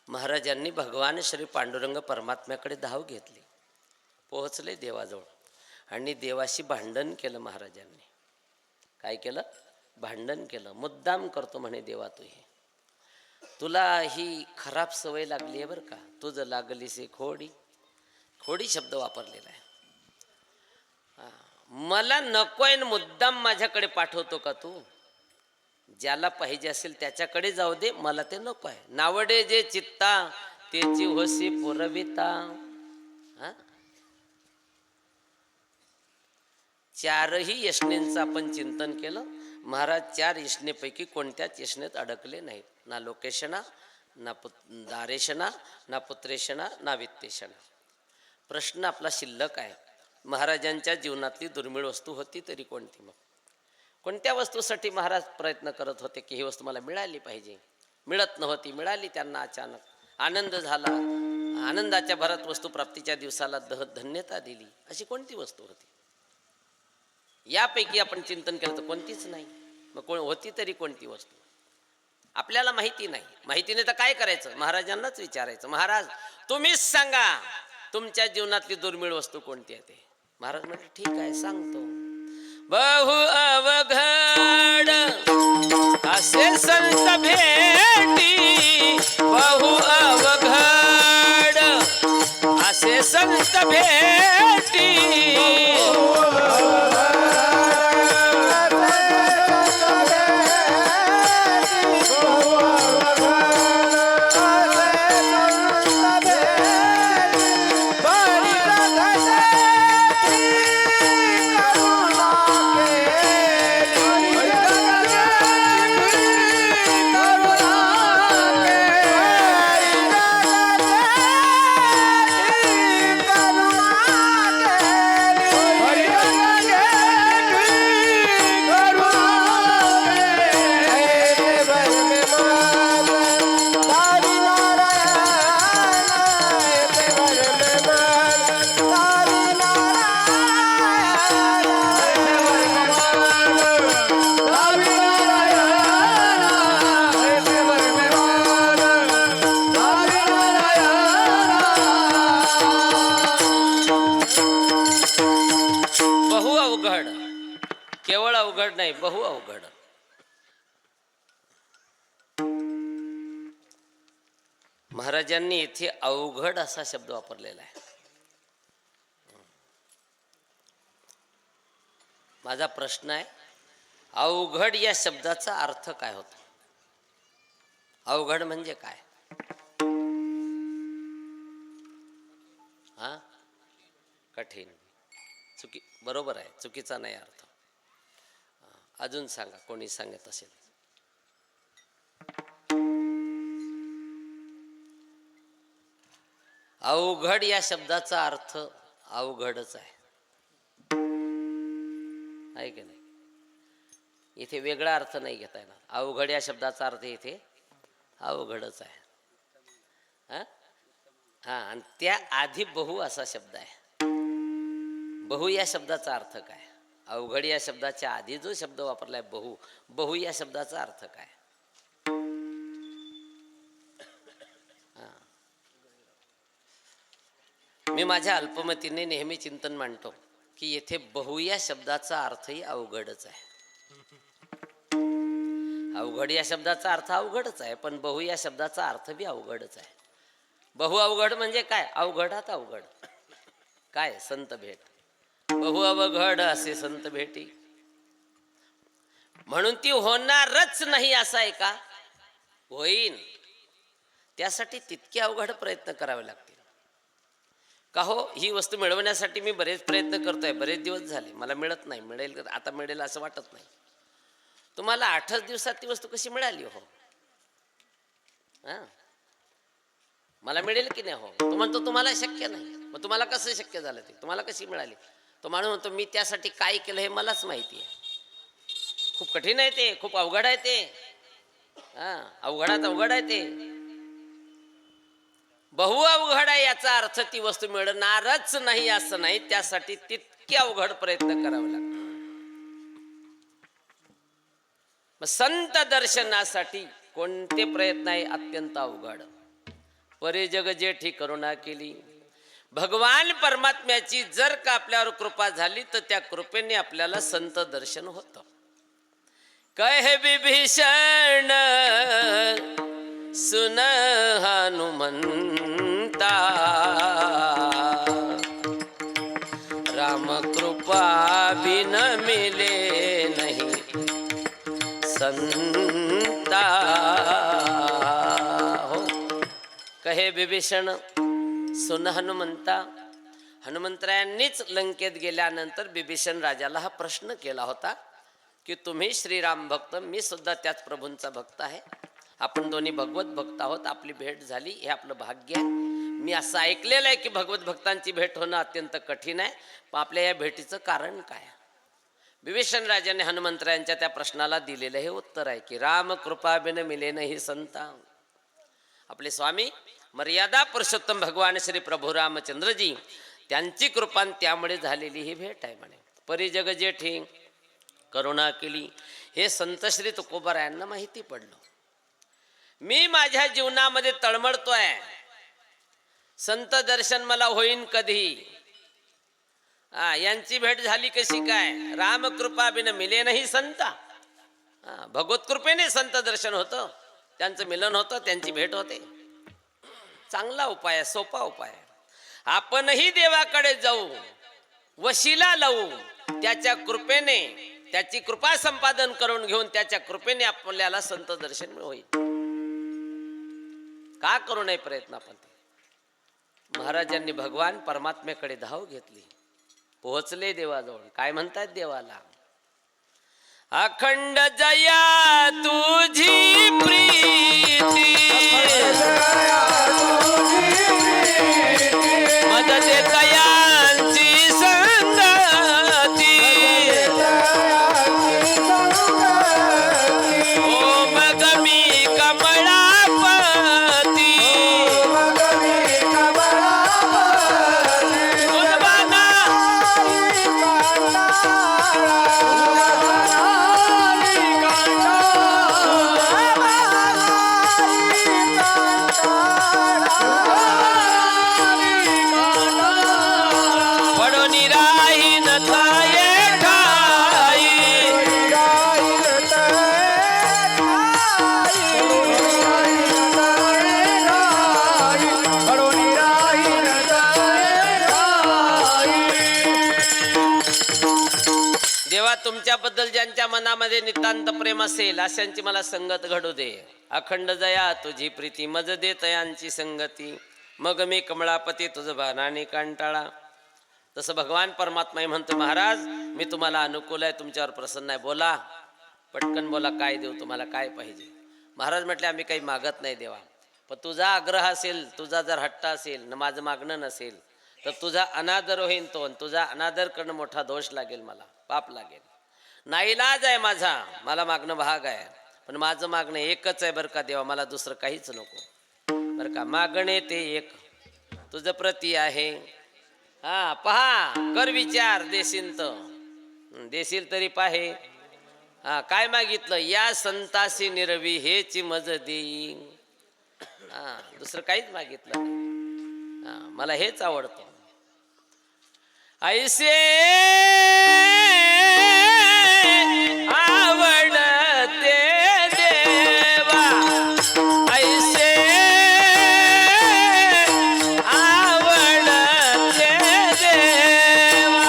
महाराजांनी भगवान श्री पांडुरंग परमात्म्याकडे धाव घेतली, पोहोचले देवाजवळ आणि देवाशी भांडण केलं. महाराजांनी काय केलं? भांडण केलं. मुद्दाम करतो म्हणे देवा, तू हे तुला ही खराब सवय लागली आहे बरं का, तुझं लागलीस खोडी. खोडी शब्द वापरलेला आहे. मला नकोय न मुद्दाम माझ्याकडे पाठवतो का तू? ज्याला पाहिजे असेल त्याच्याकडे जाऊ दे, मला ते नको आहे. नावडे जे चित्ता त्याची होसी पुरविता. चारही यष्णेंचं आपण चिंतन केलं. महाराज चार यष्णेपैकी कोणत्याच यष्णेत अडकले नाहीत. ना लोकेशना, ना दारेशना, ना पुत्रेशना, ना वित्तेशना. प्रश्न आपला शिल्लक आहे, महाराजांच्या जीवनातली दुर्मिळ वस्तू होती तरी कोणती? मग कोणत्या वस्तूसाठी महाराज प्रयत्न करत होते की ही वस्तू मला मिळाली पाहिजे? मिळत नव्हती, मिळाली त्यांना अचानक. आनंद झाला, आनंदाच्या भरात वस्तुप्राप्तीच्या दिवसाला धन्यता दिली. अशी कोणती वस्तू होती? यापैकी आपण चिंतन केलं तर कोणतीच नाही. मग होती तरी कोणती वस्तू? आपल्याला माहिती नाही. माहिती नाही तर काय करायचं? महाराजांनाच विचारायचं, महाराज तुम्हीच सांगा तुमच्या जीवनातली दुर्मिळ वस्तू कोणती आहे ते. महाराज म्हटले ठीक आहे सांगतो. बहु अवघड असे संत भेटी, बहु अवघड असे संत भेटी. केवळ अवघड नाही, बहु अवघड. महाराजांनी इथे अवघड असा शब्द वापरलेला आहे. माझा प्रश्न आहे, अवघड या शब्दाचा अर्थ काय होतो? अवघड म्हणजे काय? हा, कठीण. चुकी, बरोबर आहे, चुकीचा नाही अर्थ. अजून सांगा, कोणी सांगत असेल. अवघड या शब्दाचा अर्थ अवघडच आहे की नाही? इथे वेगळा अर्थ नाही घेता येणार. अवघड या शब्दाचा अर्थ इथे अवघडच आहे. हा, आणि त्या आधी बहु असा शब्द आहे. बहु या शब्दाचा अर्थ काय? अवघड या शब्दाच्या आधी जो शब्द वापरलाय बहु, बहु या शब्दाचा अर्थ काय? मी माझ्या अल्पमतीने नेहमी चिंतन मांडतो की येथे बहु या शब्दाचा अर्थही अवघडच आहे. अवघड या शब्दाचा अर्थ अवघडच आहे, पण बहु या शब्दाचा अर्थ बी अवघडच आहे. बहु अवघड म्हणजे काय? अवघडात अवघड. काय? संत भेट. बहु अवघड असे संत भेटी. म्हणून ती होणारच नाही असं आहे का? होईन. त्यासाठी तितके अवघड प्रयत्न करावे लागतील. का हो? ही वस्तू मिळवण्यासाठी मी बरेच प्रयत्न करतोय, बरेच दिवस झाले, मला मिळत नाही. मिळेल, आता मिळेल असं वाटत नाही. तुम्हाला 8च दिवसात ती वस्तू कशी मिळाली हो? मला मिळेल की नाही हो? तो म्हणतो तुम्हाला शक्य नाही. मग तुम्हाला कसं शक्य झालं ते? तुम्हाला कशी मिळाली? तो माणूस म्हणतो मी त्यासाठी काय केलं हे मलाच माहिती आहे. खूप कठीण आहे ते, खूप अवघड आहे ते. अवघडात अवघड आहे ते. बहु अवघड आहे याचा अर्थ ती वस्तू मिळणारच नाही असं नाही, त्यासाठी तितके अवघड प्रयत्न करावे लागतात. संत दर्शनासाठी कोणते प्रयत्न आहे अत्यंत अवघड. परी जग जेठी करुणा केली. भगवान परमात्म्याची जर का आपल्यावर कृपा झाली तर त्या कृपेने आपल्याला संत दर्शन होतं. कहे विभीषण सुन हनुमंता, राम कृपा बिन मिले नहीं संता. हो, कहे विभीषण सुन हनुमंता. हनुमंतरायांनीच लंकेत गेल्यानंतर विभीषण राजाला हा प्रश्न केला होता की तुम्ही श्रीराम भक्त, मी सुद्धा त्याच प्रभूंचा भक्त आहे, आपण दोन्ही भगवत भक्त आहोत, आपली भेट झाली हे आपलं भाग्य आहे. मी असं ऐकलेलं आहे की भगवत भक्तांची भेट होणं अत्यंत कठीण आहे, पण आपल्या या भेटीचं कारण काय. विभीषण राजाने हनुमंतरायांच्या त्या प्रश्नाला दिलेलं हे उत्तर आहे की राम कृपा बिन मिले नाही संता. आपले स्वामी मर्यादा पुरुषोत्तम भगवान श्री प्रभू रामचंद्रजी, त्यांची कृपा त्यामुळे झालेली ही भेट आहे म्हणे. परी जग जेठी करुणा केली हे संत श्री तुकोबारायांना माहिती पडलं. मी माझ्या जीवनामध्ये तळमळतोय, संत दर्शन मला होईन कधी. यांची भेट झाली कशी काय. रामकृपा बिन मिले नाही संता. भगवत कृपेने संत दर्शन होतं, त्यांचं मिलन होतं, त्यांची भेट होते. चांगला उपाय आहे, सोपा उपाय आहे. आपणही देवाकडे जाऊ, वशिला लावू, त्याच्या कृपेने, त्याची कृपा संपादन करून घेऊन त्याच्या कृपेने आपल्याला संत दर्शन होईल. का करू नये प्रयत्न आपण. महाराजांनी भगवान परमात्म्याकडे धाव घेतली, पोहोचले देवाजवळ. काय म्हणतात देवाला. अखंड जया तुझी प्रीती, मदत दयांची संगती, ओ मग मी कमळापती, तुमच्याबद्दल ज्यांच्या मनामध्ये नितांत प्रेम असेल अशांची मला संगत घडू दे. अखंड जया तुझी प्रीती, मज दे तयांची संगती, मग मी कमळापती तुझं भानाने कंटाळा. तसं भगवान परमात्मा म्हणतो, महाराज मी तुम्हाला अनुकूल आहे, तुमच्यावर प्रसन्न आहे, बोला पटकन बोला, काय देऊ तुम्हाला, काय पाहिजे. महाराज म्हटले आम्ही काही मागत नाही देवा, पण तुझा आग्रह असेल, तुझा जर हट्ट असेल न माझं मागणं नसेल तर तुझा अनादर होईन तो, तुझा अनादर करणं मोठा दोष लागेल, मला पाप लागेल. नाईलाज आहे माझा, मला मागणं भाग आहे, पण माझं मागणं एकच आहे बरं का देवा, मला दुसरं काहीच नको बरं का. मागणे ते एक तुझं प्रती आहे. हा पहा, कर विचार, देशील तर देशील तरी पाहे. हा काय मागितलं, या संतासी निरवी हेची मज देई. हा दुसरं काहीच मागितलं नाही. हा मला हेच आवडतं. ऐसे आवडते देवा, ऐसे आवडते देवा,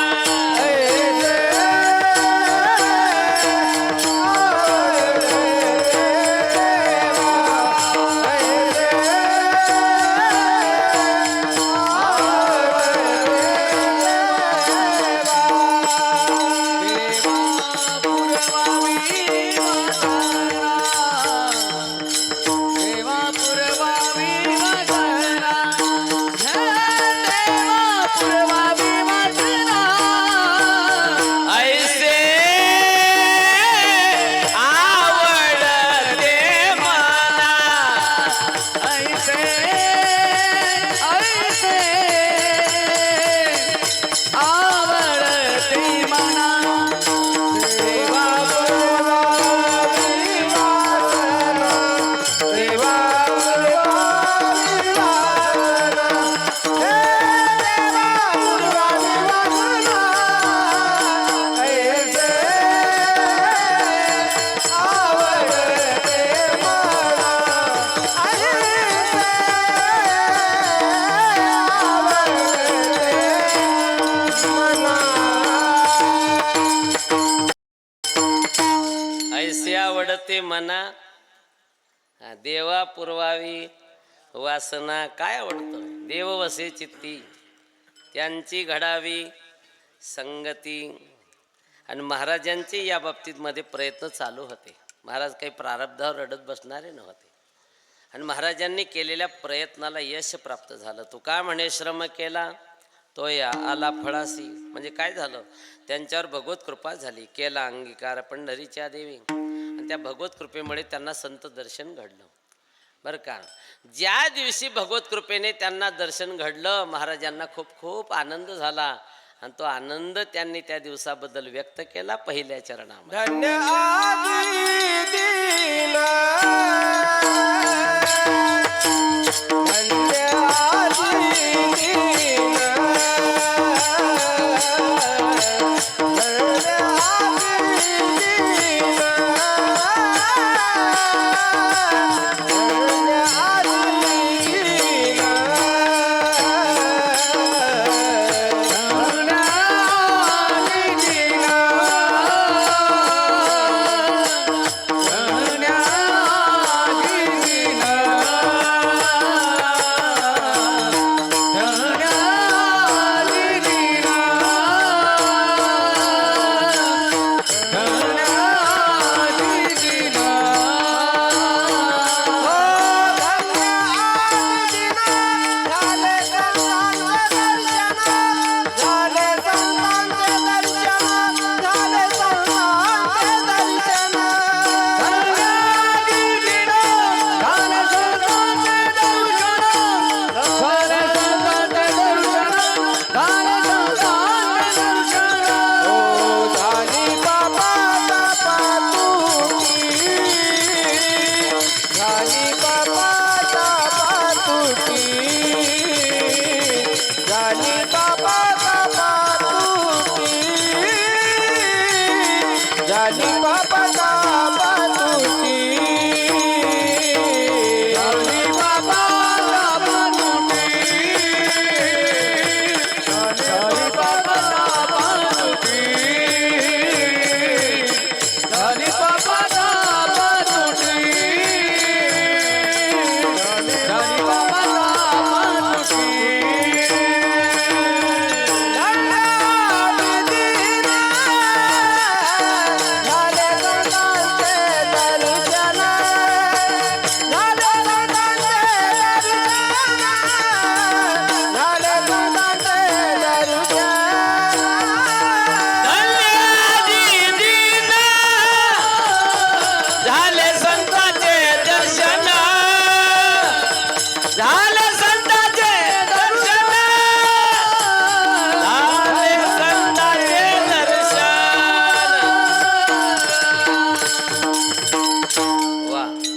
वसते मना, देवा पुरवावी वासना. काय आवडतं? देव वसे चित्ती, त्यांची घडावी संगती. आणि महाराजांचे या बाबतीत मध्ये प्रयत्न चालू होते. महाराज काही प्रारब्धावर रडत बसणारे नव्हते आणि महाराजांनी केलेल्या प्रयत्नाला यश प्राप्त झालं. तू का म्हणे श्रम केला तो या आला फळासी. म्हणजे काय झालं? त्यांच्यावर भगवत कृपा झाली. केला अंगीकार पंढरीच्या देवी, आणि त्या भगवत कृपेमुळे त्यांना संत दर्शन घडलं. बरं का, ज्या दिवशी भगवत कृपेने त्यांना दर्शन घडलं, महाराजांना खूप खूप आनंद झाला आणि तो आनंद त्यांनी त्या दिवसाबद्दल व्यक्त केला पहिल्या चरणामध्ये. धन्य आजी दीन, धन्य आजी दीन,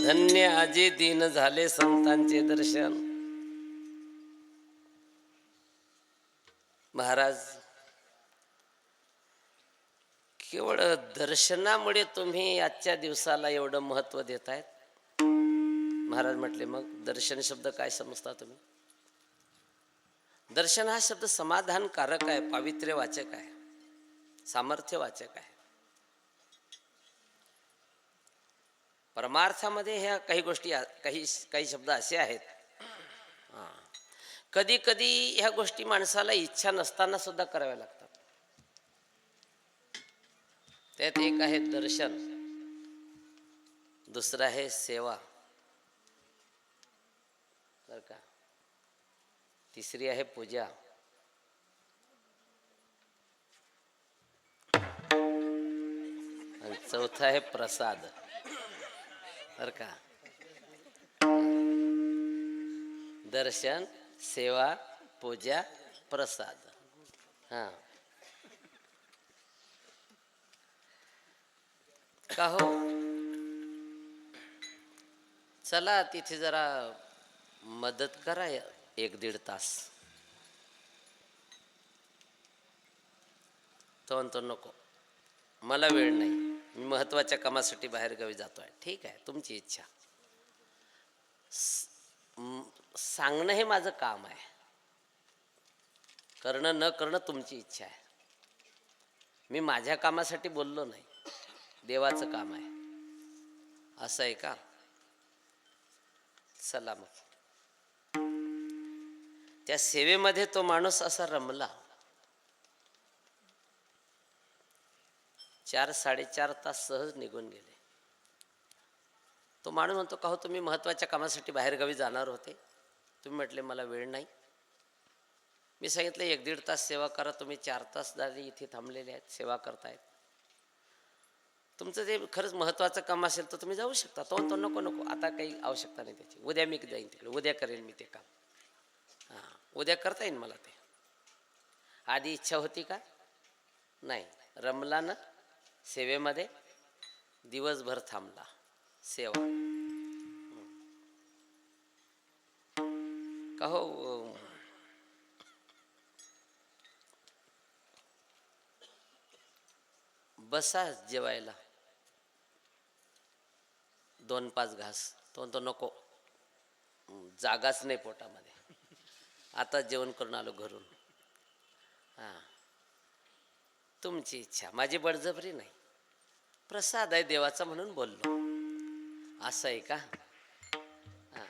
धन्य दीन झाले संतांचे दर्शन. महाराज केवळ दर्शनामुळे तुम्ही आजच्या दिवसाला एवढं महत्व देतायत. महाराज म्हटले, मग दर्शन शब्द काय समजता तुम्ही? दर्शन हा शब्द समाधानकारक आहे, पावित्र्यवाचक आहे, सामर्थ्यवाचक आहे. परमार्थामध्ये ह्या काही गोष्टी, काही शब्द असे आहेत, कधी कधी ह्या गोष्टी माणसाला इच्छा नसताना सुद्धा कराव्या लागतात. त्यात एक आहे दर्शन, दुसरं आहे सेवा, बर का, तिसरी आहे पूजा, आणि चौथा आहे प्रसाद. बर का, दर्शन, सेवा, पूजा, प्रसाद. हा का हो, चला तिथे जरा मदत करा 1-1.5 तास. तो म्हणतो नको, मला वेळ नाही, मी महत्वाच्या कामासाठी बाहेर गावी जातोय. ठीक आहे, तुमची इच्छा. सांगणं हे माझं काम आहे, करणं न करणं तुमची इच्छा आहे. मी माझ्या कामासाठी बोललो नाही, देवाचं काम आहे. असं आहे का? चला मग त्या सेवेमध्ये तो माणूस असा रमला. 4-4.5 तास सहज निघून गेले. तो माणूस म्हणतो, का हो तुम्ही महत्वाच्या कामासाठी बाहेरगावी जाणार होते, तुम्ही म्हटले मला वेळ नाही. मी सांगितलं 1-1.5 तास सेवा करा, तुम्ही 4 तास झाले इथे थांबलेले आहेत, सेवा करतायत. तुमचं ते खरंच महत्वाचं काम असेल तर तुम्ही जाऊ शकता. तो म्हणतो नको नको, आता काही आवश्यकता नाही त्याची, उद्या मी जाईन तिकडे, उद्या करेन मी ते काम. हां, उद्या करता येईल मला ते. आधी इच्छा होती का? नाही. रमला ना सेवेमध्ये, दिवसभर थांबला, सेवा. का हो बसा जेवायला 2-5 घास. तो म्हणतो नको, जागाच नाही पोटामध्ये, आता जेवण करून आलो घरून. हां, तुमची इच्छा, माझी बळजबरी नाही, प्रसाद आहे देवाचा म्हणून बोललो. असं आहे का? हां,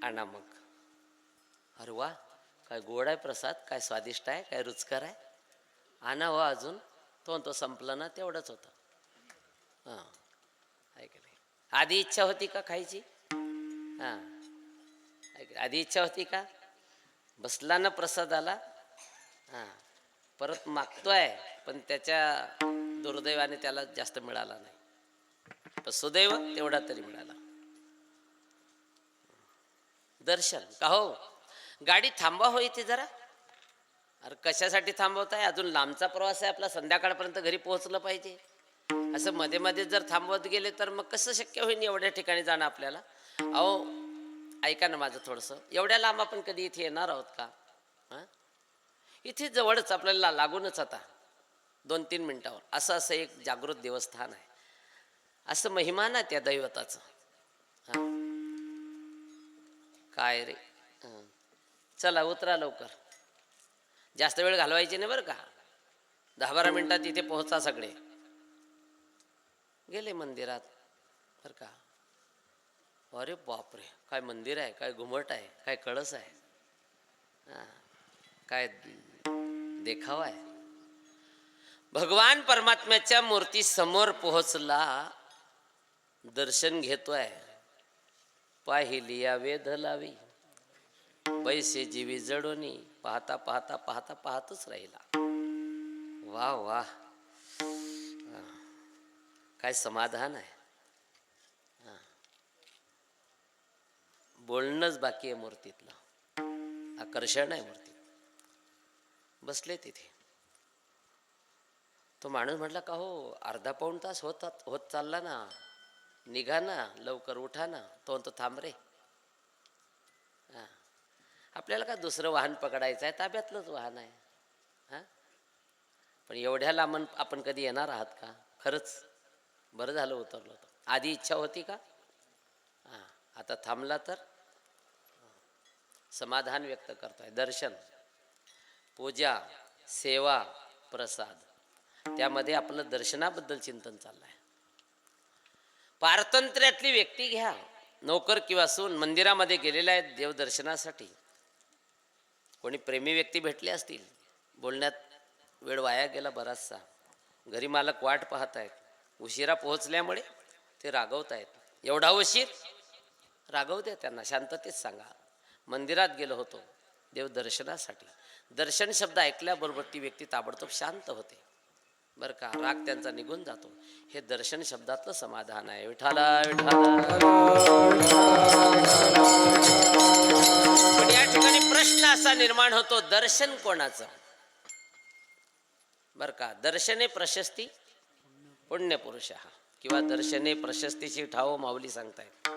आणा मग. अरे वा, काय गोड आहे प्रसाद, काय स्वादिष्ट आहे, काय रुचकर आहे, आणा हो अजून. तो म्हणतो संपलं ना, तेवढंच होतं. हां, आहे की नाही? आधी इच्छा होती का खायची? हां, आधी इच्छा होती का? बसला ना प्रसादाला, हां, परत मागतोय, पण त्याच्या दुर्दैवाने त्याला जास्त मिळाला नाही, पण सुदैव तेवढा तरी मिळाला. दर्शन. का हो गाडी थांबवा हो इथे जरा. अरे कशासाठी थांबवताय? अजून लांबचा प्रवास आहे आपला, संध्याकाळपर्यंत घरी पोहोचलं पाहिजे. असं मध्ये मध्ये जर थांबवत गेले तर मग कसं शक्य होईल एवढ्या ठिकाणी जाणं आपल्याला? अहो ऐका ना माझं थोडंसं, एवढ्या लांब आपण कधी इथे येणार आहोत का? हां, इथे जवळच आपल्याला लागूनच आता 2-3 मिनिटावर असं एक जागृत देवस्थान आहे. असं महिमा ना त्या दैवताचं. हां, काय रे. हां, चला उतरा लवकर, जास्त वेळ घालवायची नाही बरं का. 10-12 मिनिटात इथे पोहोचा सगळे. गेले मंदिरात बरं का. अरे बापरे, काय मंदिर आहे, काय घुमट आहे, काय कळस आहे, हां, काय देखावा आहे. भगवान परमात्म्याच्या मूर्ती समोर पोहोचला, दर्शन घेतोय. पाहिलिया वेध लावी, बैसे जीवी जडोनी, पाहता पाहता पाहता पाहतच राहिला. वा वा, काय समाधान आहे. बोलणंच बाकी आहे मूर्तीतलं, आकर्षण आहे मूर्तीत. बसले तिथे. तो माणूस म्हटला, का हो अर्धा-पाऊण तास होत चालला ना, निघा ना लवकर, उठा ना. तो म्हणतो थांब रे. हां, आपल्याला काय दुसरं वाहन पकडायचं आहे, ताब्यातलंच वाहन आहे. हां, पण एवढ्या लांब आपण कधी येणार आहात का? खरंच बरं झालं उतरलो होतं. आधी इच्छा होती का? हां, आता थांबला तर समाधान व्यक्त करतोय. दर्शन, पूजा, सेवा, प्रसाद, त्यामध्ये आपलं दर्शनाबद्दल चिंतन चाललं आहे. पारतंत्र्यातली व्यक्ती घ्या, नोकर किंवा सून मंदिरामध्ये गेलेला आहे देवदर्शनासाठी. कोणी प्रेमी व्यक्ती भेटले असतील, बोलण्यात वेळ वाया गेला बराचसा, घरी मालक वाट पाहत आहेत, उशिरा पोहोचल्यामुळे ते रागवत आहेत. एवढा उशीर? रागवू द्या त्यांना, शांततेत सांगा मंदिरात गेलो होतो देवदर्शनासाठी. दर्शन शब्द ऐकल्याबरोबर ती व्यक्ती ताबडतोब शांत होते बरं का, राग त्यांचा निघून जातो. हे दर्शन शब्दातलं समाधान आहे. विठाला विठाला. पण या ठिकाणी प्रश्न असा निर्माण होतो, दर्शन कोणाचं? बर का, दर्शने प्रशस्ती पुण्यपुरुष किंवा दर्शने प्रशस्तीची ठाव माऊली सांगतायत.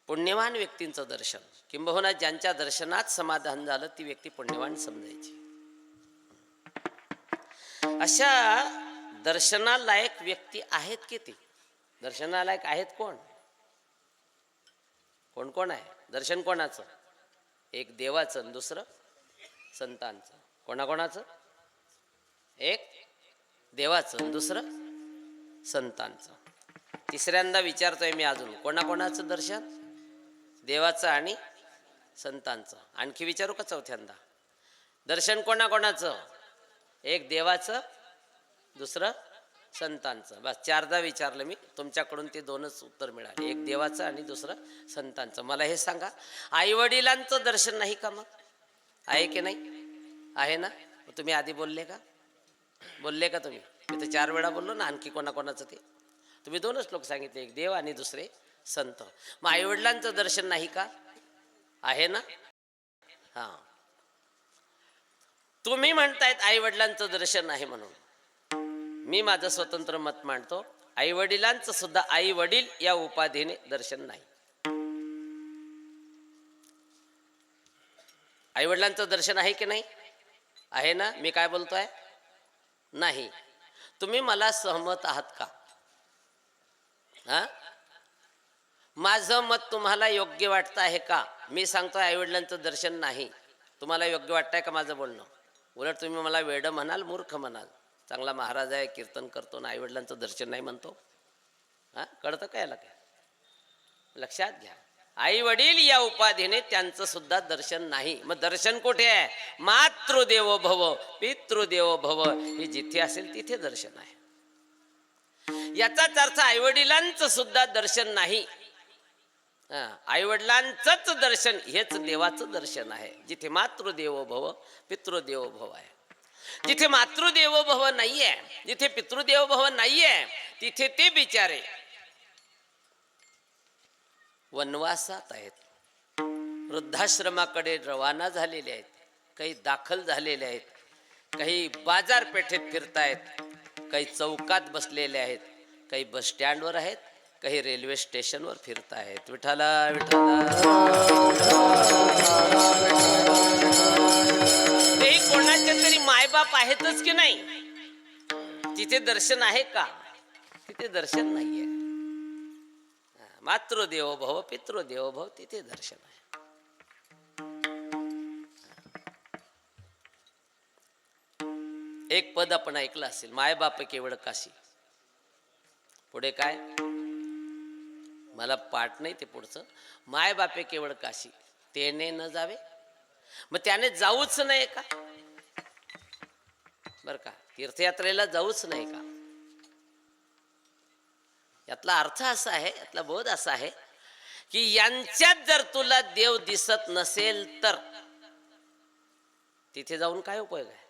पुण्यवान व्यक्तींचं दर्शन, किंबहुना ज्यांच्या दर्शनात समाधान झालं ती व्यक्ती पुण्यवान समजायची. अशा दर्शनालायक व्यक्ती आहेत किती? दर्शनालायक आहेत कोण? कोण कोण आहे? दर्शन कोणाचं? एक देवाचं, दुसरं संतांचं. कोणाकोणाचं? एक देवाचं, दुसरं संतांचं. तिसऱ्यांदा विचारतोय मी अजून, कोणाकोणाचं दर्शन? देवाचं आणि संतांचं. आणखी विचारू का चौथ्यांदा? दर्शन कोणाकोणाचं? एक देवाचं, दुसरं संतांचं. बस चारदा विचारलं मी, तुमच्याकडून ते दोनच उत्तर मिळाले, एक देवाचं आणि दुसरं संतांचं. मला हे सांगा, आई वडिलांचं दर्शन नाही का? मग आहे की नाही? आहे ना? तुम्ही आधी बोलले का? बोलले का तुम्ही? मी तर 4 वेळा बोललो ना. आणखी कोणाकोणाचं ते तुम्ही दोनच लोक सांगितले, एक देव आणि दुसरे संत. मग आई वडिलांचं दर्शन नाही का? आहे ना? हा, तुम्ही म्हणतायत आई वडिलांचं दर्शन आहे म्हणून. मी माझं स्वतंत्र मत मांडतो, आई वडिलांचं सुद्धा आई वडील या उपाधीने दर्शन नाही. आई वडिलांचं दर्शन आहे की नाही? आहे ना? मी काय बोलतोय? नाही. तुम्ही मला सहमत आहात का? हा, माझं मत तुम्हाला योग्य वाटतं आहे का? मी सांगतोय आई वडिलांचं दर्शन नाही. तुम्हाला योग्य वाटतंय का माझं बोलणं? उलट तुम्ही मला वेडं म्हणाल, मूर्ख म्हणाल. चांगला महाराज आहे, कीर्तन करतो ना, आई वडिलांचं दर्शन नाही म्हणतो. हा, कळतं काय? याला काय? लक्षात घ्या, आई वडील या उपाधीने त्यांचं सुद्धा दर्शन नाही. मग दर्शन कुठे आहे? मातृदेवो भव पितृदेवो भव, हे जिथे असेल तिथे दर्शन आहे. याचाच अर्थ आई वडिलांचं सुद्धा दर्शन नाही. आई वडिलांचंच दर्शन हेच देवाचं दर्शन आहे. जिथे मातृदेवो भव पितृदेवो भव आहे, जिथे मातृदेवो भव नाहीये, जिथे पितृदेवो भव नाहीये, तिथे ते बिचारे वनवासात आहेत, वृद्धाश्रमाकडे रवाना झालेले आहेत, काही दाखल झालेले आहेत, काही बाजारपेठेत फिरतायत, काही चौकात बसलेले आहेत, काही बस स्टँडवर आहेत, काही रेल्वे स्टेशनवर फिरतायत. विठाला विठाला. ते कोणाचे तरी मायबाप आहेतच की नाही? तिथे दर्शन आहे का? तिथे दर्शन नाहीये. मातृदेवो भव पितृदेवो भव, तिथे दर्शन आहे. एक पद आपण ऐकलं असेल, मायबाप केवळ काशी. पुढे काय? मला पाठ नाही ते पुढचं. माय बापे केवळ काशी, तेने न जावे. मग त्याने जाऊच नाही का? बर का, तीर्थयात्रेला जाऊच नाही का? यातला अर्थ असा आहे, यातला बोध असा आहे की यांच्यात जर तुला देव दिसत नसेल तर तिथे जाऊन काय उपयोग आहे?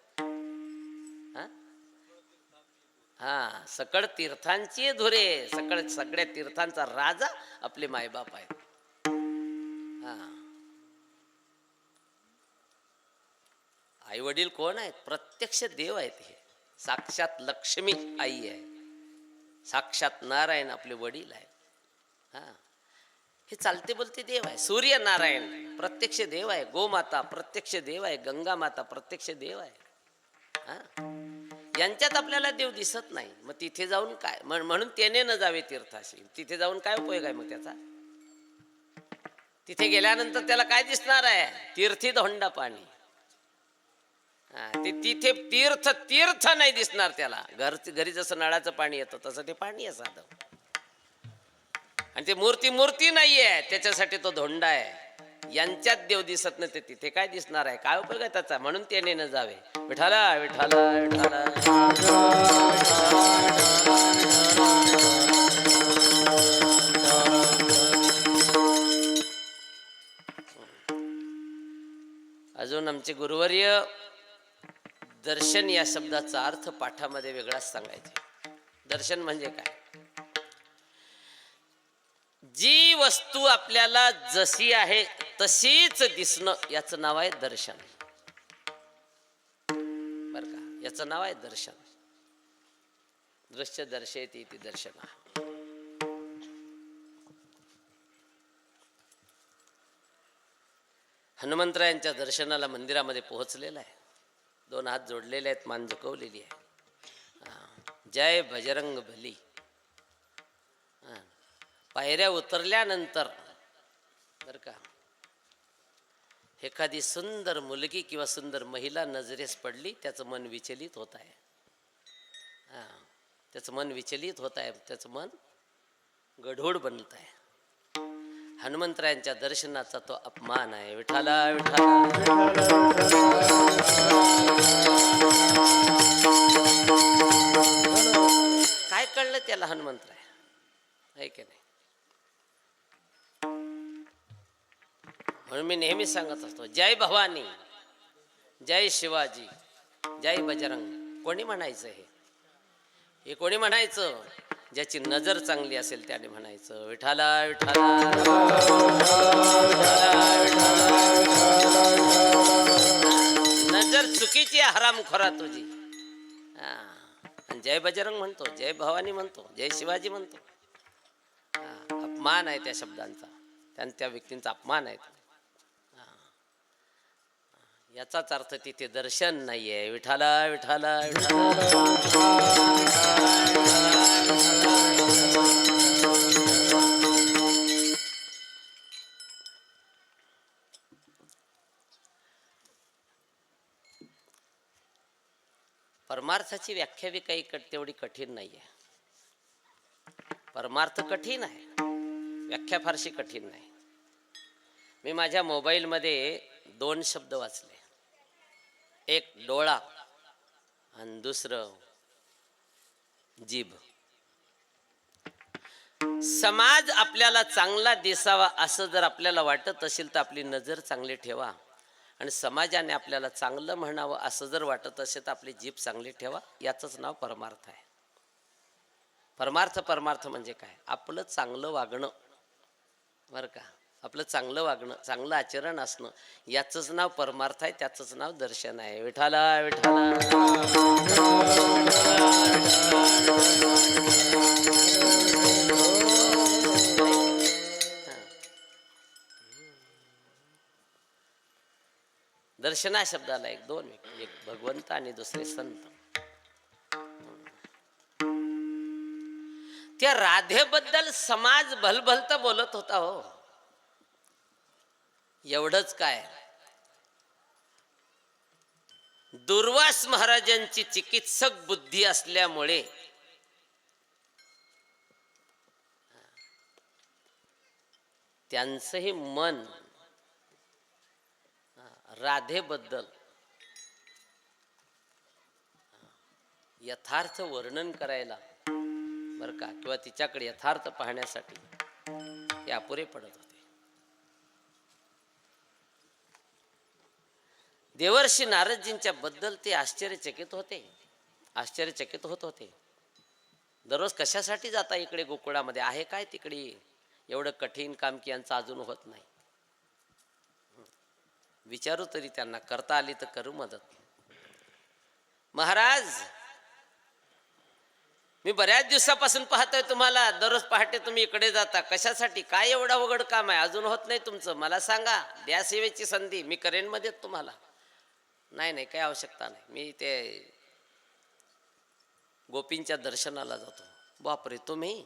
हा, सकळ तीर्थांची धुरे, सकळ सगळ्या तीर्थांचा राजा आपले मायबाप आहेत. हा, आई वडील कोण आहेत? प्रत्यक्ष देव आहेत. हे साक्षात लक्ष्मी आई आहे, साक्षात नारायण आपले वडील आहेत. हा, हे चालते बोलते देव आहे. सूर्य नारायण प्रत्यक्ष देव आहे, गोमाता प्रत्यक्ष देव आहे, गंगा माता प्रत्यक्ष देव आहे. हा, यांच्यात आपल्याला देव दिसत नाही. मग तिथे जाऊन काय? म्हणून त्याने न जावे तीर्थाशी. तिथे जाऊन काय उपयोग आहे मग त्याचा? तिथे गेल्यानंतर त्याला काय दिसणार आहे? तीर्थी धोंडा पाणी. ते तिथे तीर्थ तीर्थ नाही दिसणार त्याला. घरी जसं नळाचं पाणी येतं तसं ते पाणी आहे साधं. आणि ते मूर्ती नाहीये, त्याच्यासाठी तो धोंडा आहे. यांच्यात देव दिसत नाही, ते तिथे काय दिसणार आहे? काय उपयोग आहे त्याचा? म्हणून त्याने न जावे. विठाला विठाला विठाला. अजून आमचे गुरुवर्य दर्शन या शब्दाचा अर्थ पाठामध्ये वेगळाच सांगायचे. दर्शन म्हणजे काय? जी वस्तू आपल्याला जशी आहे तशीच दिसणं, याचं नाव आहे दर्शन. बर का, याचं नाव आहे दर्शन. दृश्य दर्शयति इति दर्शन. हनुमंतरायांच्या दर्शनाला मंदिरामध्ये पोहोचलेला आहे. 2 हात जोडलेले आहेत, मान झुकवलेली आहे. जय बजरंग बली. पायऱ्या उतरल्यानंतर बर का, एखादी सुंदर मुलगी किंवा सुंदर महिला नजरेस पडली, त्याचं मन विचलित होत आहे. त्याचं मन विचलित होत आहे, त्याचं मन गढूळ बनत आहे. हनुमंतरायांच्या दर्शनाचा तो अपमान आहे. विठाला विठाला काय कळलं त्याला हनुमंतराय आहे की नाही? म्हणून मी नेहमी सांगत असतो, जय भवानी, जय शिवाजी, जय बजरंग. कोणी म्हणायचं हे कोणी म्हणायचं? ज्याची नजर चांगली असेल त्याने म्हणायचं विठाला विठाला. नजर चुकीची हरामखोरा तुझी. आणि जय बजरंग म्हणतो, जय भवानी म्हणतो, जय शिवाजी म्हणतो. अपमान आहे त्या शब्दांचा, त्या व्यक्तींचा अपमान आहे. याचाच अर्थ तिथे दर्शन नाहीये. विठाला विठाला परमार्थाची व्याख्या बी काही तेवढी कठीण नाहीये. परमार्थ कठीण आहे, व्याख्या फारशी कठीण नाही. मी माझ्या मोबाईलमध्ये 2 शब्द वाचले. एक डोळा आणि दुसरं जीभ. समाज आपल्याला चांगला दिसावा असं जर आपल्याला वाटत असेल तर आपली नजर चांगली ठेवा, आणि समाजाने आपल्याला चांगलं म्हणावं असं जर वाटत असेल तर आपली जीभ चांगली ठेवा. याचंच नाव परमार्थ आहे. परमार्थ म्हणजे काय? आपलं चांगलं वागणं, बरं का, आपलं चांगलं वागणं, चांगलं आचरण असणं, याचंच नाव परमार्थ आहे, त्याचंच नाव दर्शन आहे. विठाला विठाला. दर्शना शब्दाला 2 व्यक्ती, एक भगवंत आणि दुसरे संत. त्या राधेबद्दल समाज भलभलत बोलत होता हो. एवढंच काय, दुर्वास महाराजांची चिकित्सक बुद्धी असल्यामुळे त्यांचंही मन राधेबद्दल यथार्थ वर्णन करायला, बरं का, किंवा तिच्याकडे यथार्थ पाहण्यासाठी ते अपुरे पडत होते. देवर्षी नारदजींच्या बद्दल ते आश्चर्यचकित होत होते. दररोज कशासाठी जाता इकडे गोकुळामध्ये? आहे काय तिकडे एवढं कठीण काम की यांचं अजून होत नाही? विचारू तरी त्यांना, करता आली तर करू मदत. महाराज, मी बऱ्याच दिवसापासून पाहतोय तुम्हाला, दररोज पहाटे तुम्ही इकडे जाता. कशासाठी? काय एवढा अवघड काम आहे, अजून होत नाही तुमचं? मला सांगा, द्या सेवेची संधी, मी करेन मदत तुम्हाला. नाही काही आवश्यकता नाही, मी ते गोपींच्या दर्शनाला जातो. बापरे, तुम्ही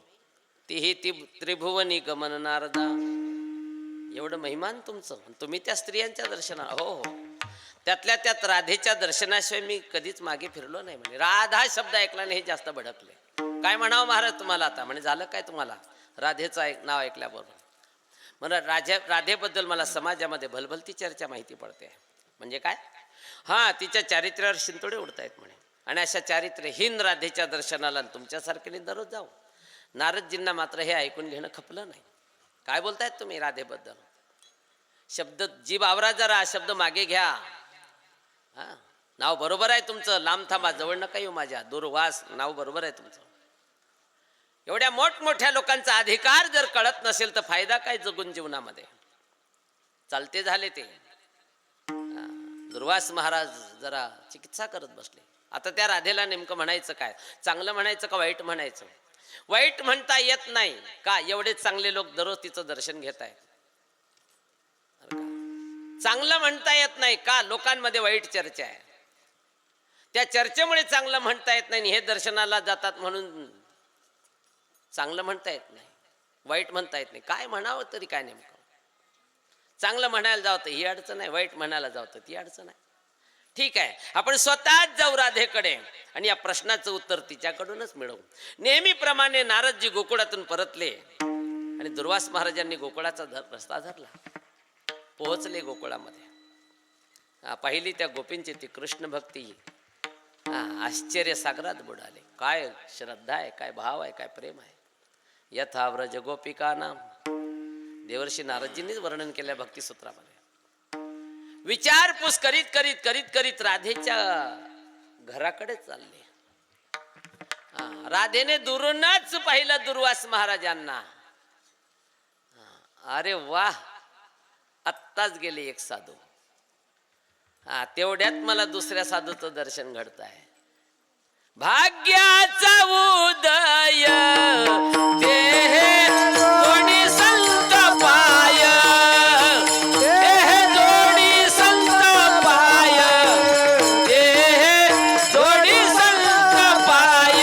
तीही त्रिभुवनी गमन नारदा, एवढं महिमान तुमचं, तुम्ही त्या स्त्रियांच्या दर्शनाला? हो, त्यातल्या त्यात राधेच्या दर्शनाशिवाय मी कधीच मागे फिरलो नाही म्हणे. राधा शब्द ऐकला नाही, हे जास्त भडकले. काय म्हणावं महाराज तुम्हाला आता? म्हणे झालं काय तुम्हाला राधेचं नाव ऐकल्याबरोबर? म्हणा राधेबद्दल मला समाजामध्ये भलभलती चर्चा माहिती पडते. म्हणजे काय? तिच्या चारित्र्यावर शिंतोडे उडतायत म्हणे. आणि अशा चारित्र्यहीन राधेच्या दर्शनाला तुमच्यासारख्याने दररोज जाऊ. नारदजींना मात्र हे ऐकून घेणं खपलं नाही. काय बोलतायत तुम्ही राधेबद्दल? शब्द जीभ आवरा जरा, शब्द मागे घ्या. नाव बरोबर आहे तुमचं, लांब थांबा, जवळ नका येऊ माझ्या, दुर्वास, नाव बरोबर आहे तुमचं. एवढ्या मोठमोठ्या लोकांचा अधिकार जर कळत नसेल तर फायदा काय जगून जीवनामध्ये? चालते झाले ते. दुर्वास महाराज जरा चिकित्सा करत बसले. आता त्या राधेला नेमकं म्हणायचं काय? चांगलं म्हणायचं का वाईट म्हणायचं? वाईट म्हणता येत नाही का? एवढे चांगले लोक दररोज तिचं दर्शन घेत आहेत. चांगलं म्हणता येत नाही का? लोकांमध्ये वाईट चर्चा आहे. त्या चर्चेमुळे चांगलं म्हणता येत नाही. हे दर्शनाला जातात म्हणून चांगलं म्हणता येत नाही, वाईट म्हणता येत नाही. काय म्हणावं तरी काय नेमकं? चांगलं म्हणायला जावं तर ही अडचण आहे, वाईट म्हणायला जावं तर ती अडचण आहे. ठीक आहे, आपण स्वतःच जाऊ राधेकडे आणि या प्रश्नाचं उत्तर तिच्याकडूनच मिळवू. नेहमीप्रमाणे नारदजी गोकुळातून परतले आणि दुर्वास महाराजांनी गोकुळाचा रस्ता धरला. पोहोचले गोकुळामध्ये. पाहिली त्या गोपींची ती कृष्ण भक्ती. आश्चर्य सागरात बुडाले. काय श्रद्धा आहे, काय भाव आहे, काय प्रेम आहे. यथा व्रज गोपिका नाम, देवर्षी नारदजींनीच वर्णन केल्या भक्तिसूत्रामध्ये. विचारपूस करीत करीत करीत करीत राधेच्या घराकडे चालले. राधेने दुरूनच पाहिलं दुर्वास महाराजांना. अरे वाह, आत्ताच गेले एक साधू. तेवढ्यात मला दुसऱ्या साधूचं दर्शन घडत आहे. भाग्याचा उदय देह जोडी संत पाय, देह जोडी संत पाय, देह जोडी संत पाय.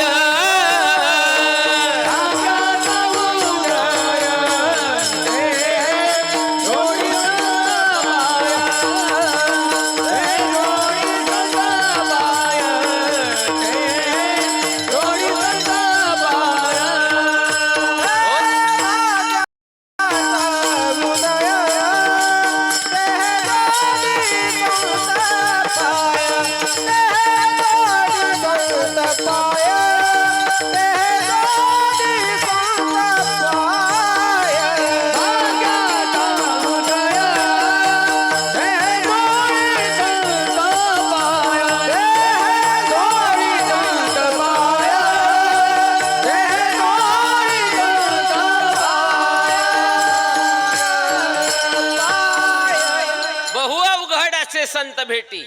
संत भेटी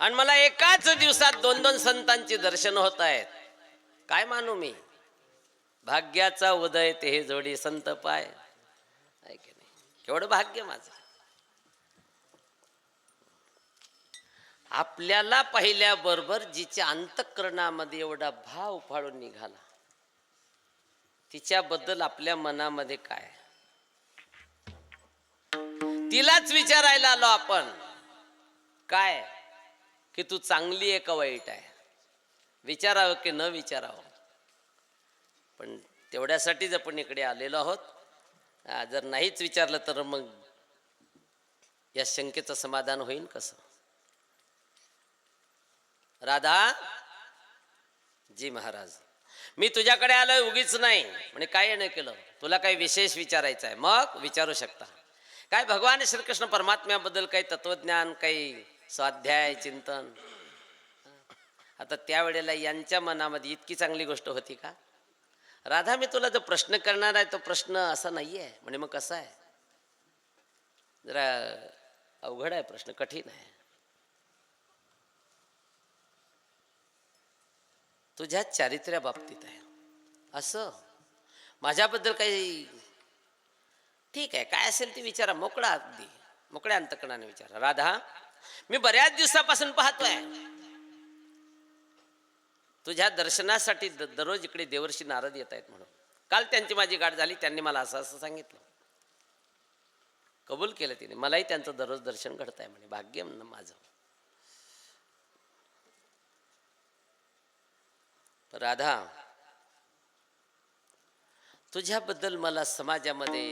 आणि मला एकाच दिवसात दोन दोन संतांची दर्शन होत आहेत. काय मानू मी. भाग्याचा उदय ते हे जोडी संत पाय. आहे की नाही. केवढं भाग्य माझं. आपल्याला पाहिल्याबरोबर जिच्या अंतःकरणामध्ये एवढा भाव उफाळून निघाला, तिच्याबद्दल आपल्या मनामध्ये काय, तिलाच विचारायला आलो आपण. काय की तू चांगली आहे का वाईट आहे. विचारावं की न विचारावं. पण तेवढ्यासाठीच आपण इकडे आलेलो आहोत. जर नाहीच विचारलं तर मग या शंकेचं समाधान होईल कसं. राधा जी महाराज, मी तुझ्याकडे आलोय उगीच नाही म्हणजे काय नाही केलं. तुला काही विशेष विचारायचं आहे मग विचारू शकता. काय भगवान श्रीकृष्ण परमात्म्याबद्दल काही तत्वज्ञान, काही स्वाध्याय चिंतन. आता त्यावेळेला यांच्या मनामध्ये इतकी चांगली गोष्ट होती का. राधा मी तुला जो प्रश्न करणार आहे तो प्रश्न असा नाहीये. म्हणजे मग कसा आहे, जरा अवघड आहे प्रश्न, कठीण आहे. तुझ्या चारित्र्या बाबतीत आहे. असं माझ्याबद्दल काही ठीक आहे, काय असेल ते विचारा. मोकळा, अगदी मोकळ्या अंतकरणाने विचारा. राधा मी बऱ्याच दिवसापासून पाहतोय तुझ्या दर्शनासाठी दररोज इकडे देवर्षी नारद येत आहेत म्हणून. काल त्यांची माझी गाठ झाली. त्यांनी मला असं असं सांगितलं. कबूल केलं तिने. मलाही त्यांचं दररोज दर्शन घडत आहे म्हणे. भाग्य म्हणणं माझं. राधा तुझ्याबद्दल मला समाजामध्ये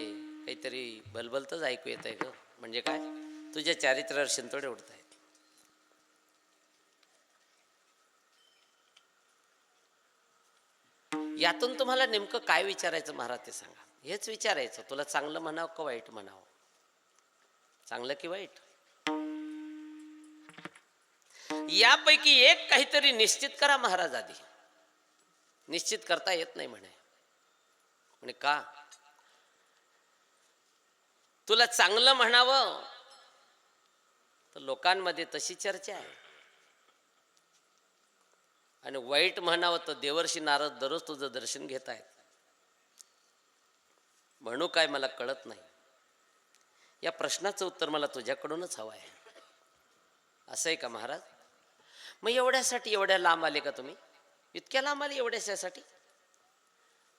काहीतरी भलभलतच ऐकू येत आहे ग. म्हणजे काय, तुझ्या चारित्र्यावर शिंतोडे उडत आहेत. यातून तुम्हाला नेमकं काय विचारायचं महाराज ते सांगा. हेच विचारायचं. तुला चांगलं म्हणावं का वाईट म्हणावं. चांगलं की वाईट. यापैकी एक काहीतरी निश्चित करा महाराज. आधी निश्चित करता येत नाही म्हणे का. तुला चांगलं म्हणावं तर लोकांमध्ये तशी चर्चा आहे, आणि वाईट म्हणावं तर देवर्षी नारद दररोज तुझं दर्शन घेत आहेत. म्हणू काय मला कळत नाही. या प्रश्नाचं उत्तर मला तुझ्याकडूनच हवं आहे. असं आहे का महाराज. मग एवढ्यासाठी एवढ्या लांब आले का तुम्ही. इतक्या लांब आले एवढ्यासाठी.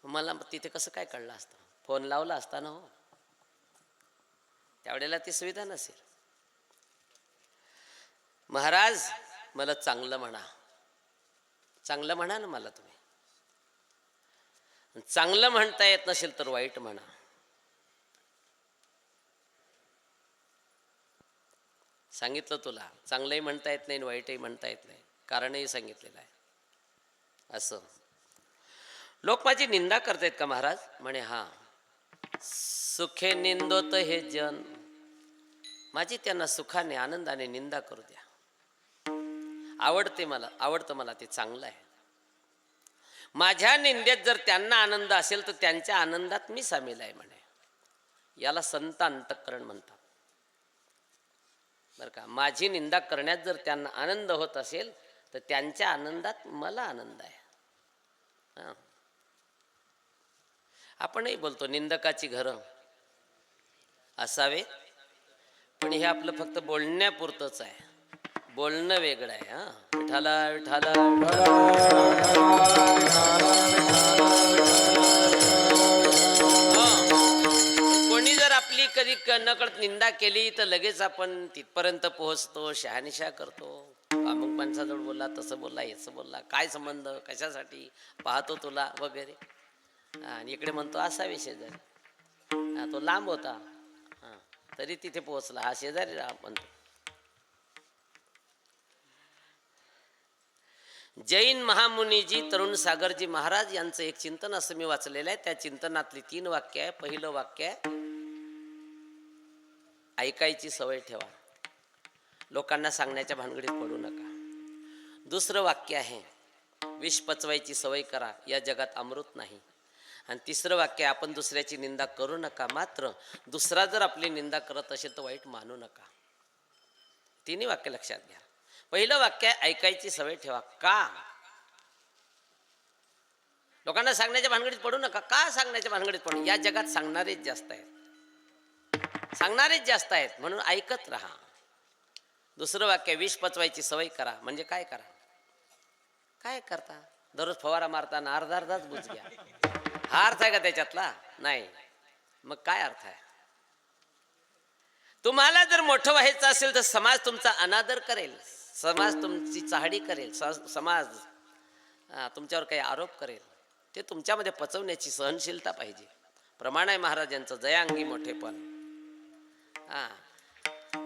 मला तिथे कसं काय कळलं असतं. फोन लावला असता ना. हो त्यावेळेला ती सुविधा नसेल महाराज. मला चांगलं म्हणा. चांगलं म्हणा ना मला तुम्ही. चांगलं म्हणता येत नसेल तर वाईट म्हणा. सांगितलं तुला, चांगलंही म्हणता येत नाही वाईटही म्हणता येत नाही, कारणही सांगितलेलं आहे. असं लोक माझी निंदा करतायत का महाराज? म्हणे हा. सुखे निंदोत हे जन, माझी त्यांना सुखाने आनंदाने निंदा करू द्या. आवडतं मला, ते चांगलं आहे. माझ्या निंदेत जर त्यांना आनंद असेल तर त्यांच्या आनंदात मी सामील आहे म्हणे. याला संत अंतःकरण म्हणतात बरं का. माझी निंदा करण्यात जर त्यांना आनंद होत असेल तर त्यांच्या आनंदात मला आनंद आहे. हां, आपणही बोलतो निंदकाची घरं असावे, पण हे आपलं फक्त बोलण्यापुरतंच आहे. बोलणं वेगळं आहे. हा, विठाला विठाला कोणी जर आपली कधी नकळत निंदा केली तर लगेच आपण तिथपर्यंत पोहोचतो, शहानिशा करतो. अमुक माणसाजवळ बोलला, तसं बोलला, याचं बोलला, काय संबंध, कशासाठी पाहतो तुला वगैरे. आणि इकडे म्हणतो असा विषय जर तो लांब होता, हां तरी तिथे पोहोचला, हा शेजारी म्हणतो. जैन महामुनीजी तरुण सागरजी महाराज यांचं एक चिंतन असं मी वाचलेलं आहे. त्या चिंतनातली 3 वाक्य आहे. पहिलं वाक्य आहे, ऐकायची सवय ठेवा, लोकांना सांगण्याच्या भानगडीत पडू नका. दुसरं वाक्य आहे, विष पचवायची सवय करा, या जगात अमृत नाही. आणि तिसरं वाक्य, आपण दुसऱ्याची निंदा करू नका, मात्र दुसरा जर आपली निंदा करत असेल तर वाईट मानू नका. 3 वाक्य लक्षात घ्या. पहिलं वाक्य आहे, ऐकायची सवय ठेवा. का? लोकांना सांगण्याच्या भानगडीत पडू नका. का सांगण्याच्या भानगडीत पडू? या जगात सांगणारेच जास्त आहेत, म्हणून ऐकत राहा. दुसरं वाक्य, विष पचवायची सवय करा. म्हणजे काय करा? काय करता? दररोज फवारा मारताना अर्धाच बुज घ्या. हा अर्थ आहे का त्याच्यातला? नाही. मग काय अर्थ आहे? तुम्हाला जर मोठं व्हायचं असेल तर समाज तुमचा अनादर करेल, समाज तुमची चाहडी करेल, समाज तुमच्यावर काही आरोप करेल, ते तुमच्यामध्ये पचवण्याची सहनशीलता पाहिजे. प्रमाण आहे महाराजांचं, जयांगी मोठेपण.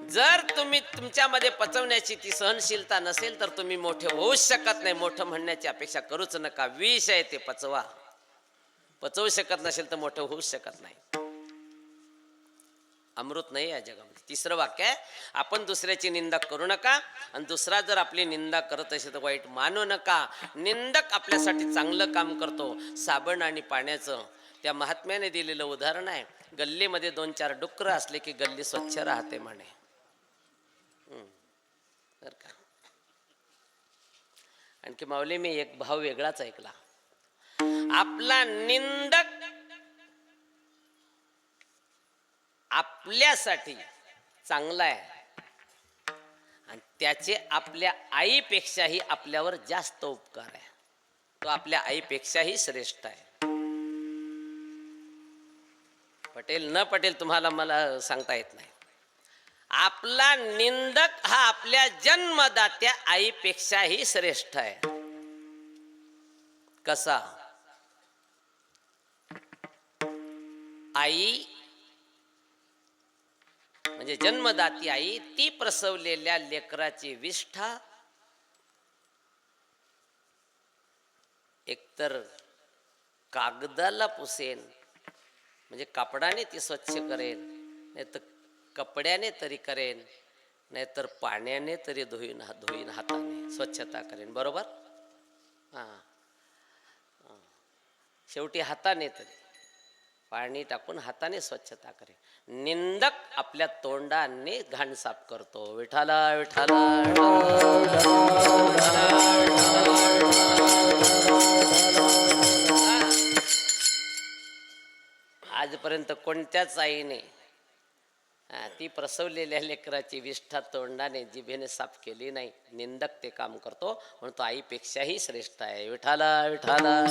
जर तुम्ही तुमच्यामध्ये पचवण्याची ती सहनशीलता नसेल तर तुम्ही मोठे होऊच शकत नाही. मोठं म्हणण्याची अपेक्षा करूच नका. विष आहे ते, पचवा. पचवू शकत नसेल तर मोठं होऊच शकत नाही. अमृत नाही या जगामध्ये. तिसरं वाक्य आहे, आपण दुसऱ्याची निंदा करू नका, आणि दुसरा जर आपली निंदा करत असेल तर वाईट मानू नका. निंदक आपल्यासाठी चांगलं काम करतो. साबण आणि पाण्याचं त्या महात्म्याने दिलेलं उदाहरण आहे. गल्लीमध्ये 2-4 डुक्कर असले की गल्ली स्वच्छ राहते म्हणे. बर का. आणखी माऊली मी एक भाव वेगळाच ऐकला. आपला निंदक आपल्यासाठी चांगला आहे आणि त्याचे आपल्या आईपेक्षाही आपल्यावर जास्त उपकार आहे. तो आपल्या आईपेक्षाही श्रेष्ठ आहे. पटेल न पटेल तुम्हाला मला सांगता येत नाही. आपला निंदक हा आपल्या जन्मदात्या आईपेक्षाही श्रेष्ठ आहे. कसा? आई म्हणजे जन्मदाती आई, ती प्रसवलेल्या लेकराची विष्ठा एकतर कागदाला पुसेन, म्हणजे कापडाने ती स्वच्छ करेल, नाही तर कपड्याने तरी करेन, नाहीतर पाण्याने तरी धुईन हाताने स्वच्छता करेन. बरोबर? हां, शेवटी हाताने तरी पाणी टाकून हाताने स्वच्छता करेल. निंदक आपल्या तोंडाने घाण साफ करतो. विठाला विठाला आजपर्यंत कोणत्याच आईने ती प्रसवलेल्या लेकराची विष्ठा तोंडाने जिभेने साफ केली नाही. निंदक ते काम करतो, म्हणून तो आईपेक्षाही श्रेष्ठ आहे. विठाला विठाला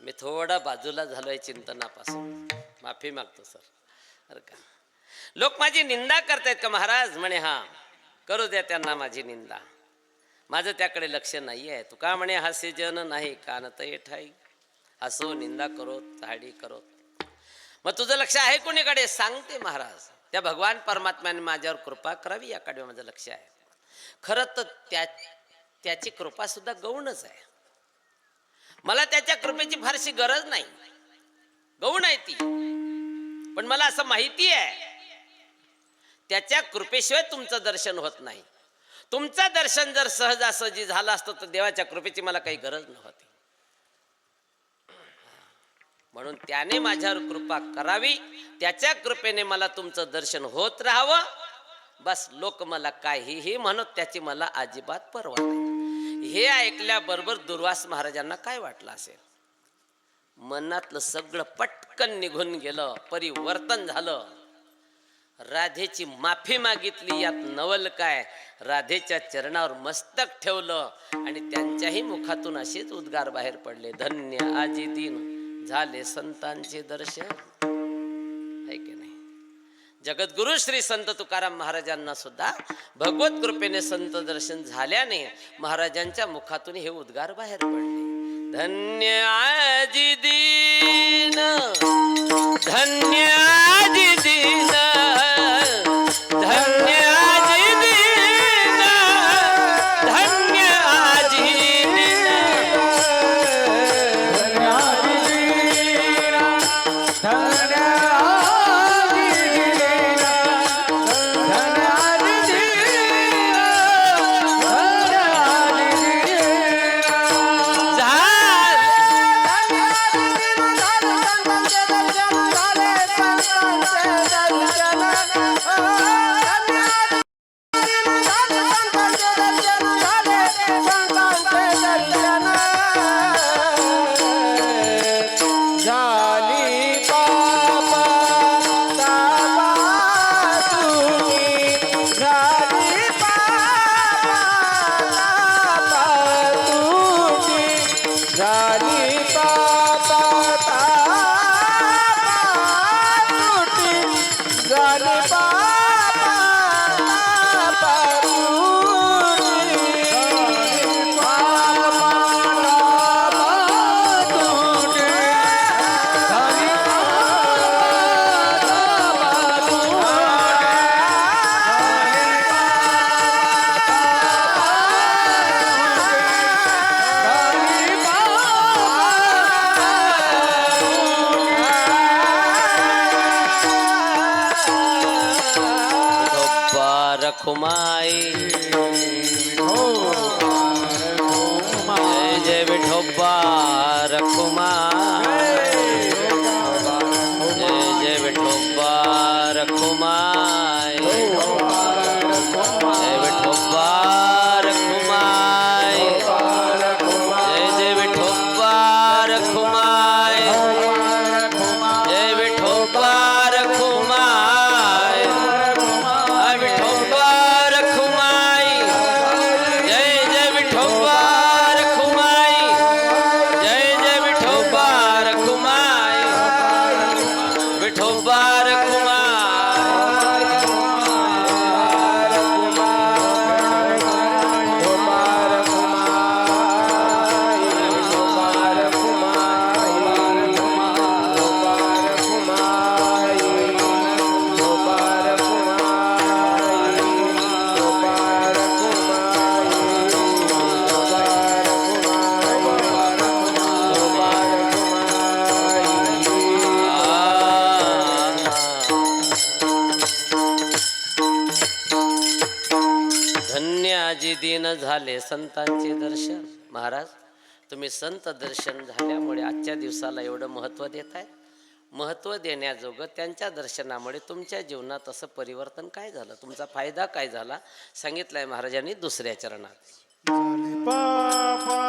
मी थोडा बाजूला झालोय चिंतनापासून, माफी मागतो सर. अरे का लोक माझी निंदा करतायत का महाराज? म्हणे हा, करू द्या त्यांना माझी निंदा, माझं त्याकडे लक्ष नाही आहे. तुका म्हणे हास्य जन नाही कानत ठाई, हसो निंदा करो चाडी करो. मग तुझं लक्ष आहे कोणीकडे? सांगते महाराज, त्या भगवान परमात्म्याने माझ्यावर कृपा करावी याकडे माझं लक्ष आहे. खरं तर त्याची कृपा सुद्धा गौणच आहे. मला त्याच्या कृपेची फारशी गरज नाही, गौण आहे ती. पण मला असं माहिती आहे त्याच्या कृपेशिवाय तुमचं दर्शन होत नाही. तुमचं दर्शन जर सहजासहजी झालं असतं तर देवाच्या कृपेची मला काही गरज नव्हती. म्हणून त्याने माझ्यावर कृपा करावी, त्याच्या कृपेने मला तुमचं दर्शन होत राहावं. बस लोक मला काहीही म्हणत त्याची मला अजिबात पर्वा नाही. हे ऐकल्याबरोबर दुर्वास महाराजांना काय वाटलं असेल? मनातलं सगळं पटकन निघून गेलं, परिवर्तन झालं. राधेची माफी मागितली, यात नवल काय? राधेच्या चरणावर मस्तक ठेवलं आणि त्यांच्याही मुखातून असेच उद्गार बाहेर पडले, धन्य आजी दिन झाले संतांचे दर्शन. आहे की नाही? जगद्गुरु श्री संत तुकाराम महाराजांना सुद्धा भगवत कृपेने संत दर्शन झाल्याने महाराजांच्या मुखातून हे उद्गार बाहेर पडले, धन्य आजी दीन, धन्य आजी दीन, धन्य आजी दीन, धन्य आजी दीन, रखुमाई जय जय विठोबा रखुमाई, जय जय विठोबा रखुमाई, जय विठोबा रखुमाई, जय जय विठोबा रखुमाई, जय विठोबा रखुमाई, दिन झाले संतांचे दर्शन. महाराज, तुम्ही संत दर्शन झाल्यामुळे आजच्या दिवसाला एवढं महत्त्व देताय. महत्त्व देण्याजोगं त्यांच्या दर्शनामुळे तुमच्या जीवनात असं परिवर्तन काय झालं, तुमचा फायदा काय झाला सांगितलंय महाराजांनी दुसऱ्या चरणात. झाले पापा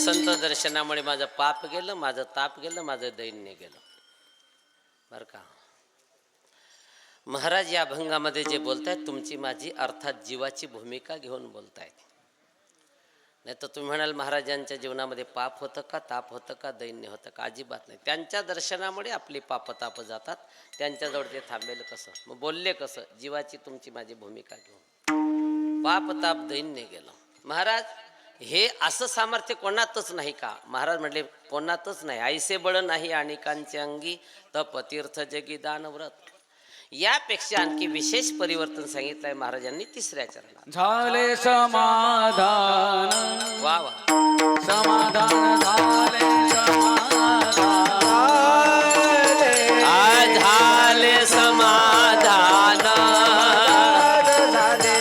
संत दर्शनामुळे माझं पाप गेलं, माझं ताप गेलं, माझं दैन्य गेलं. बरं का महाराज या अभंगामध्ये जे बोलतायत तुमची माझी अर्थात जीवाची भूमिका घेऊन बोलतायत. नाही तर तुम्ही म्हणाल महाराजांच्या जीवनामध्ये पाप होतं का, ताप होतं का, दैन्य होतं का? अजिबात नाही. त्यांच्या दर्शनामुळे आपली पाप ताप जातात. त्यांच्याजवळ ते थांबेल कसं, मग बोलले कसं, जीवाची तुमची माझी भूमिका घेऊन. पाप ताप दैन्य गेलं. महाराज हे असं सामर्थ्य कोणातच नाही का? महाराज म्हटले कोणातच नाही. ऐसे बळ नाही अनेकांचे अंगी, तप तीर्थ जगी दान व्रत. यापेक्षा आणखी विशेष परिवर्तन सांगितलंय महाराजांनी तिसऱ्या चरणात. झाले समाधान, वा वा. समाधान झाले समाधान, झाले समाधान, झाले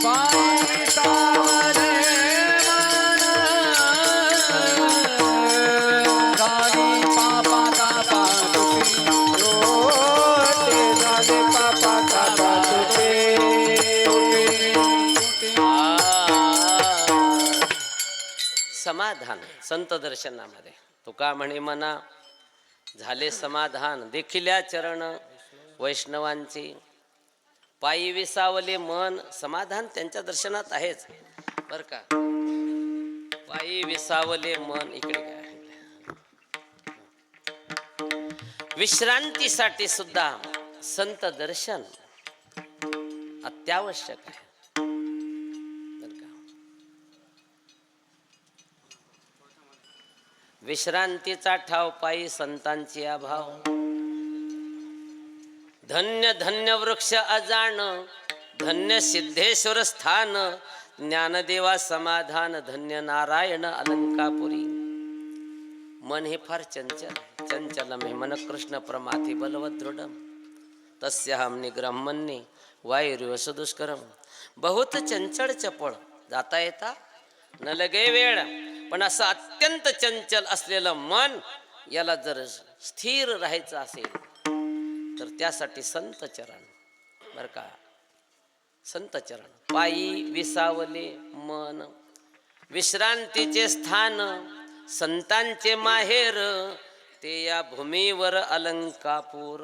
पायी सावरे मन, झाली पापा तापा तुटी, ते झाले पापा तापा तुटे. समाधान संत दर्शनामध्ये तुका म्हणे मना झाले समाधान. देखिल्या चरण वैष्णवांची पायी विसावले मन. समाधान त्यांच्या दर्शनात आहेच बर का. पायी विसावले मन. इकडे काय विश्रांतीसाठी सुद्धा संत दर्शन अत्यावश्यक आहे. विश्रांतीचा ठाव पायी संतांची अभाव. धन्य धन्य वृक्ष अजाण, धन्य सिद्धेश्वर स्थान, ज्ञानदेवा समाधान, धन्य नारायण अलंकापुरी. मन हे फार चंचल, चंचलम हे मन कृष्ण प्रमाथी बलवत दृढम, तस्याहम निग्रहम मन्ये वायुरिव सुदुष्करम. बहुत चंचल चपळ, जाता येता न लगे वेळ. पण असं अत्यंत चंचल असलेलं मन याला जर स्थिर राहायचं असेल तर त्यासाठी संत चरण बर का. संत चरण पायी विसावले मन, विश्रांतीचे स्थान, संतांचे माहेर, ते या भूमीवर अलंकापूर.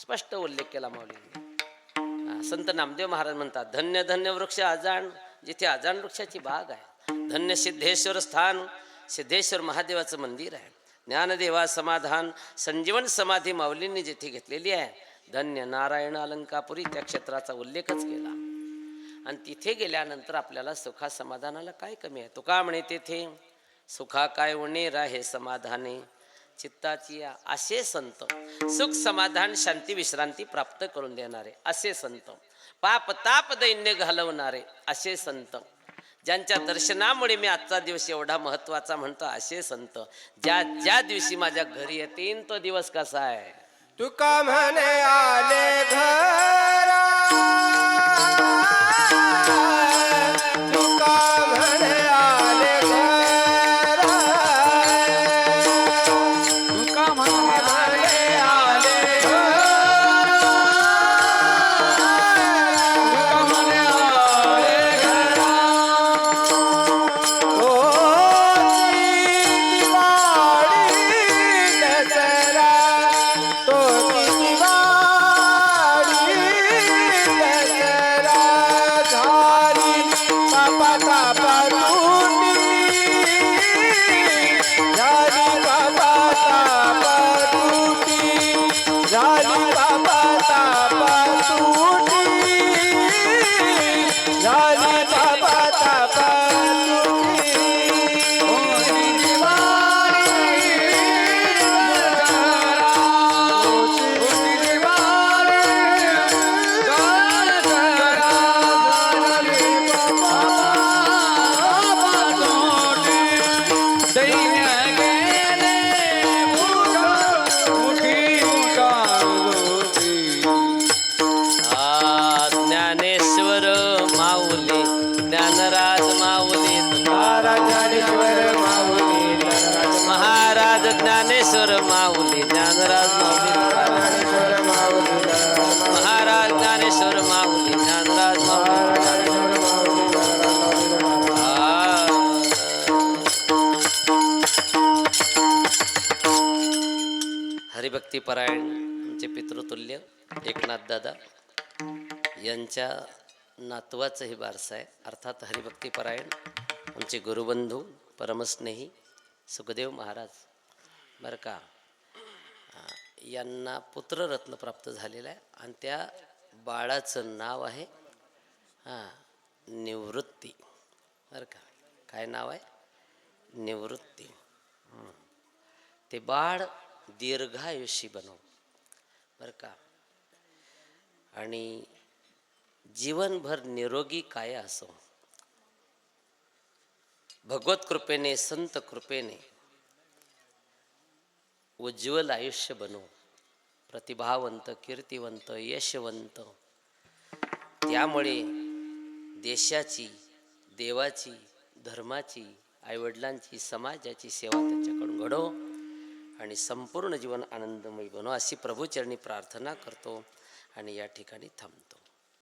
स्पष्ट उल्लेख केला माऊलींनी. संत नामदेव महाराज म्हणतात धन्य धन्य वृक्ष अजाण, जिथे अजाण वृक्षाची बाग आहे. धन्य सिद्धेश्वर स्थान, सिद्धेश्वर महादेवाचं मंदिर आहे. ज्ञानदेवा समाधान, संजीवन समाधी माऊलींनी जिथे घेतलेली आहे. धन्य नारायण अलंकापुरी, त्या क्षेत्राचा उल्लेखच केला. आणि तिथे गेल्यानंतर आपल्याला सुखा समाधानाला काय कमी आहे. तुका म्हणे तेथे सुखा काय उणे राहे समाधाने, चित्ताची असे संत सुख समाधान शांती विश्रांती प्राप्त करून देणारे असे संत, पाप ताप दैन्य घालवणारे असे संत, ज्यांच्या दर्शनामुळे मी आजचा दिवस एवढा महत्वाचा म्हणतो असे संत, ज्या ज्या दिवशी माझ्या घरी येतील तो दिवस कसा आहे. तुका म्हणे आले घरा, तुका म्हणे आले घरा, तुका म्हणे आले घरा, तुका म्हणे आले घरा. तो दिवाळी दसरा, तो दिवाळी परायण आमचे पितृतुल्य एकनाथ दादा यांच्या नातवाचं हे बारसं आहे. अर्थात हरिभक्तीपरायण आमचे गुरुबंधू परमस्नेही सुखदेव महाराज बरं का, यांना पुत्ररत्न प्राप्त झालेलं आहे आणि त्या बाळाचं नाव आहे निवृत्ती. बरं का, काय नाव आहे? निवृत्ती. ते बाळ दीर्घायुषी बनव बरं का, आणि जीवनभर निरोगी काया असो. भगवत कृपेने संत कृपेने उज्ज्वल आयुष्य बनव. प्रतिभावंत, कीर्तिवंत, यशवंत. त्यामुळे देशाची, देवाची, धर्माची, आईवडिलांची, समाजाची सेवा त्याच्याकडून घडव आणि संपूर्ण जीवन आनंदमयी बनव अशी प्रभूचरणी प्रार्थना करतो आणि या ठिकाणी थांबतो.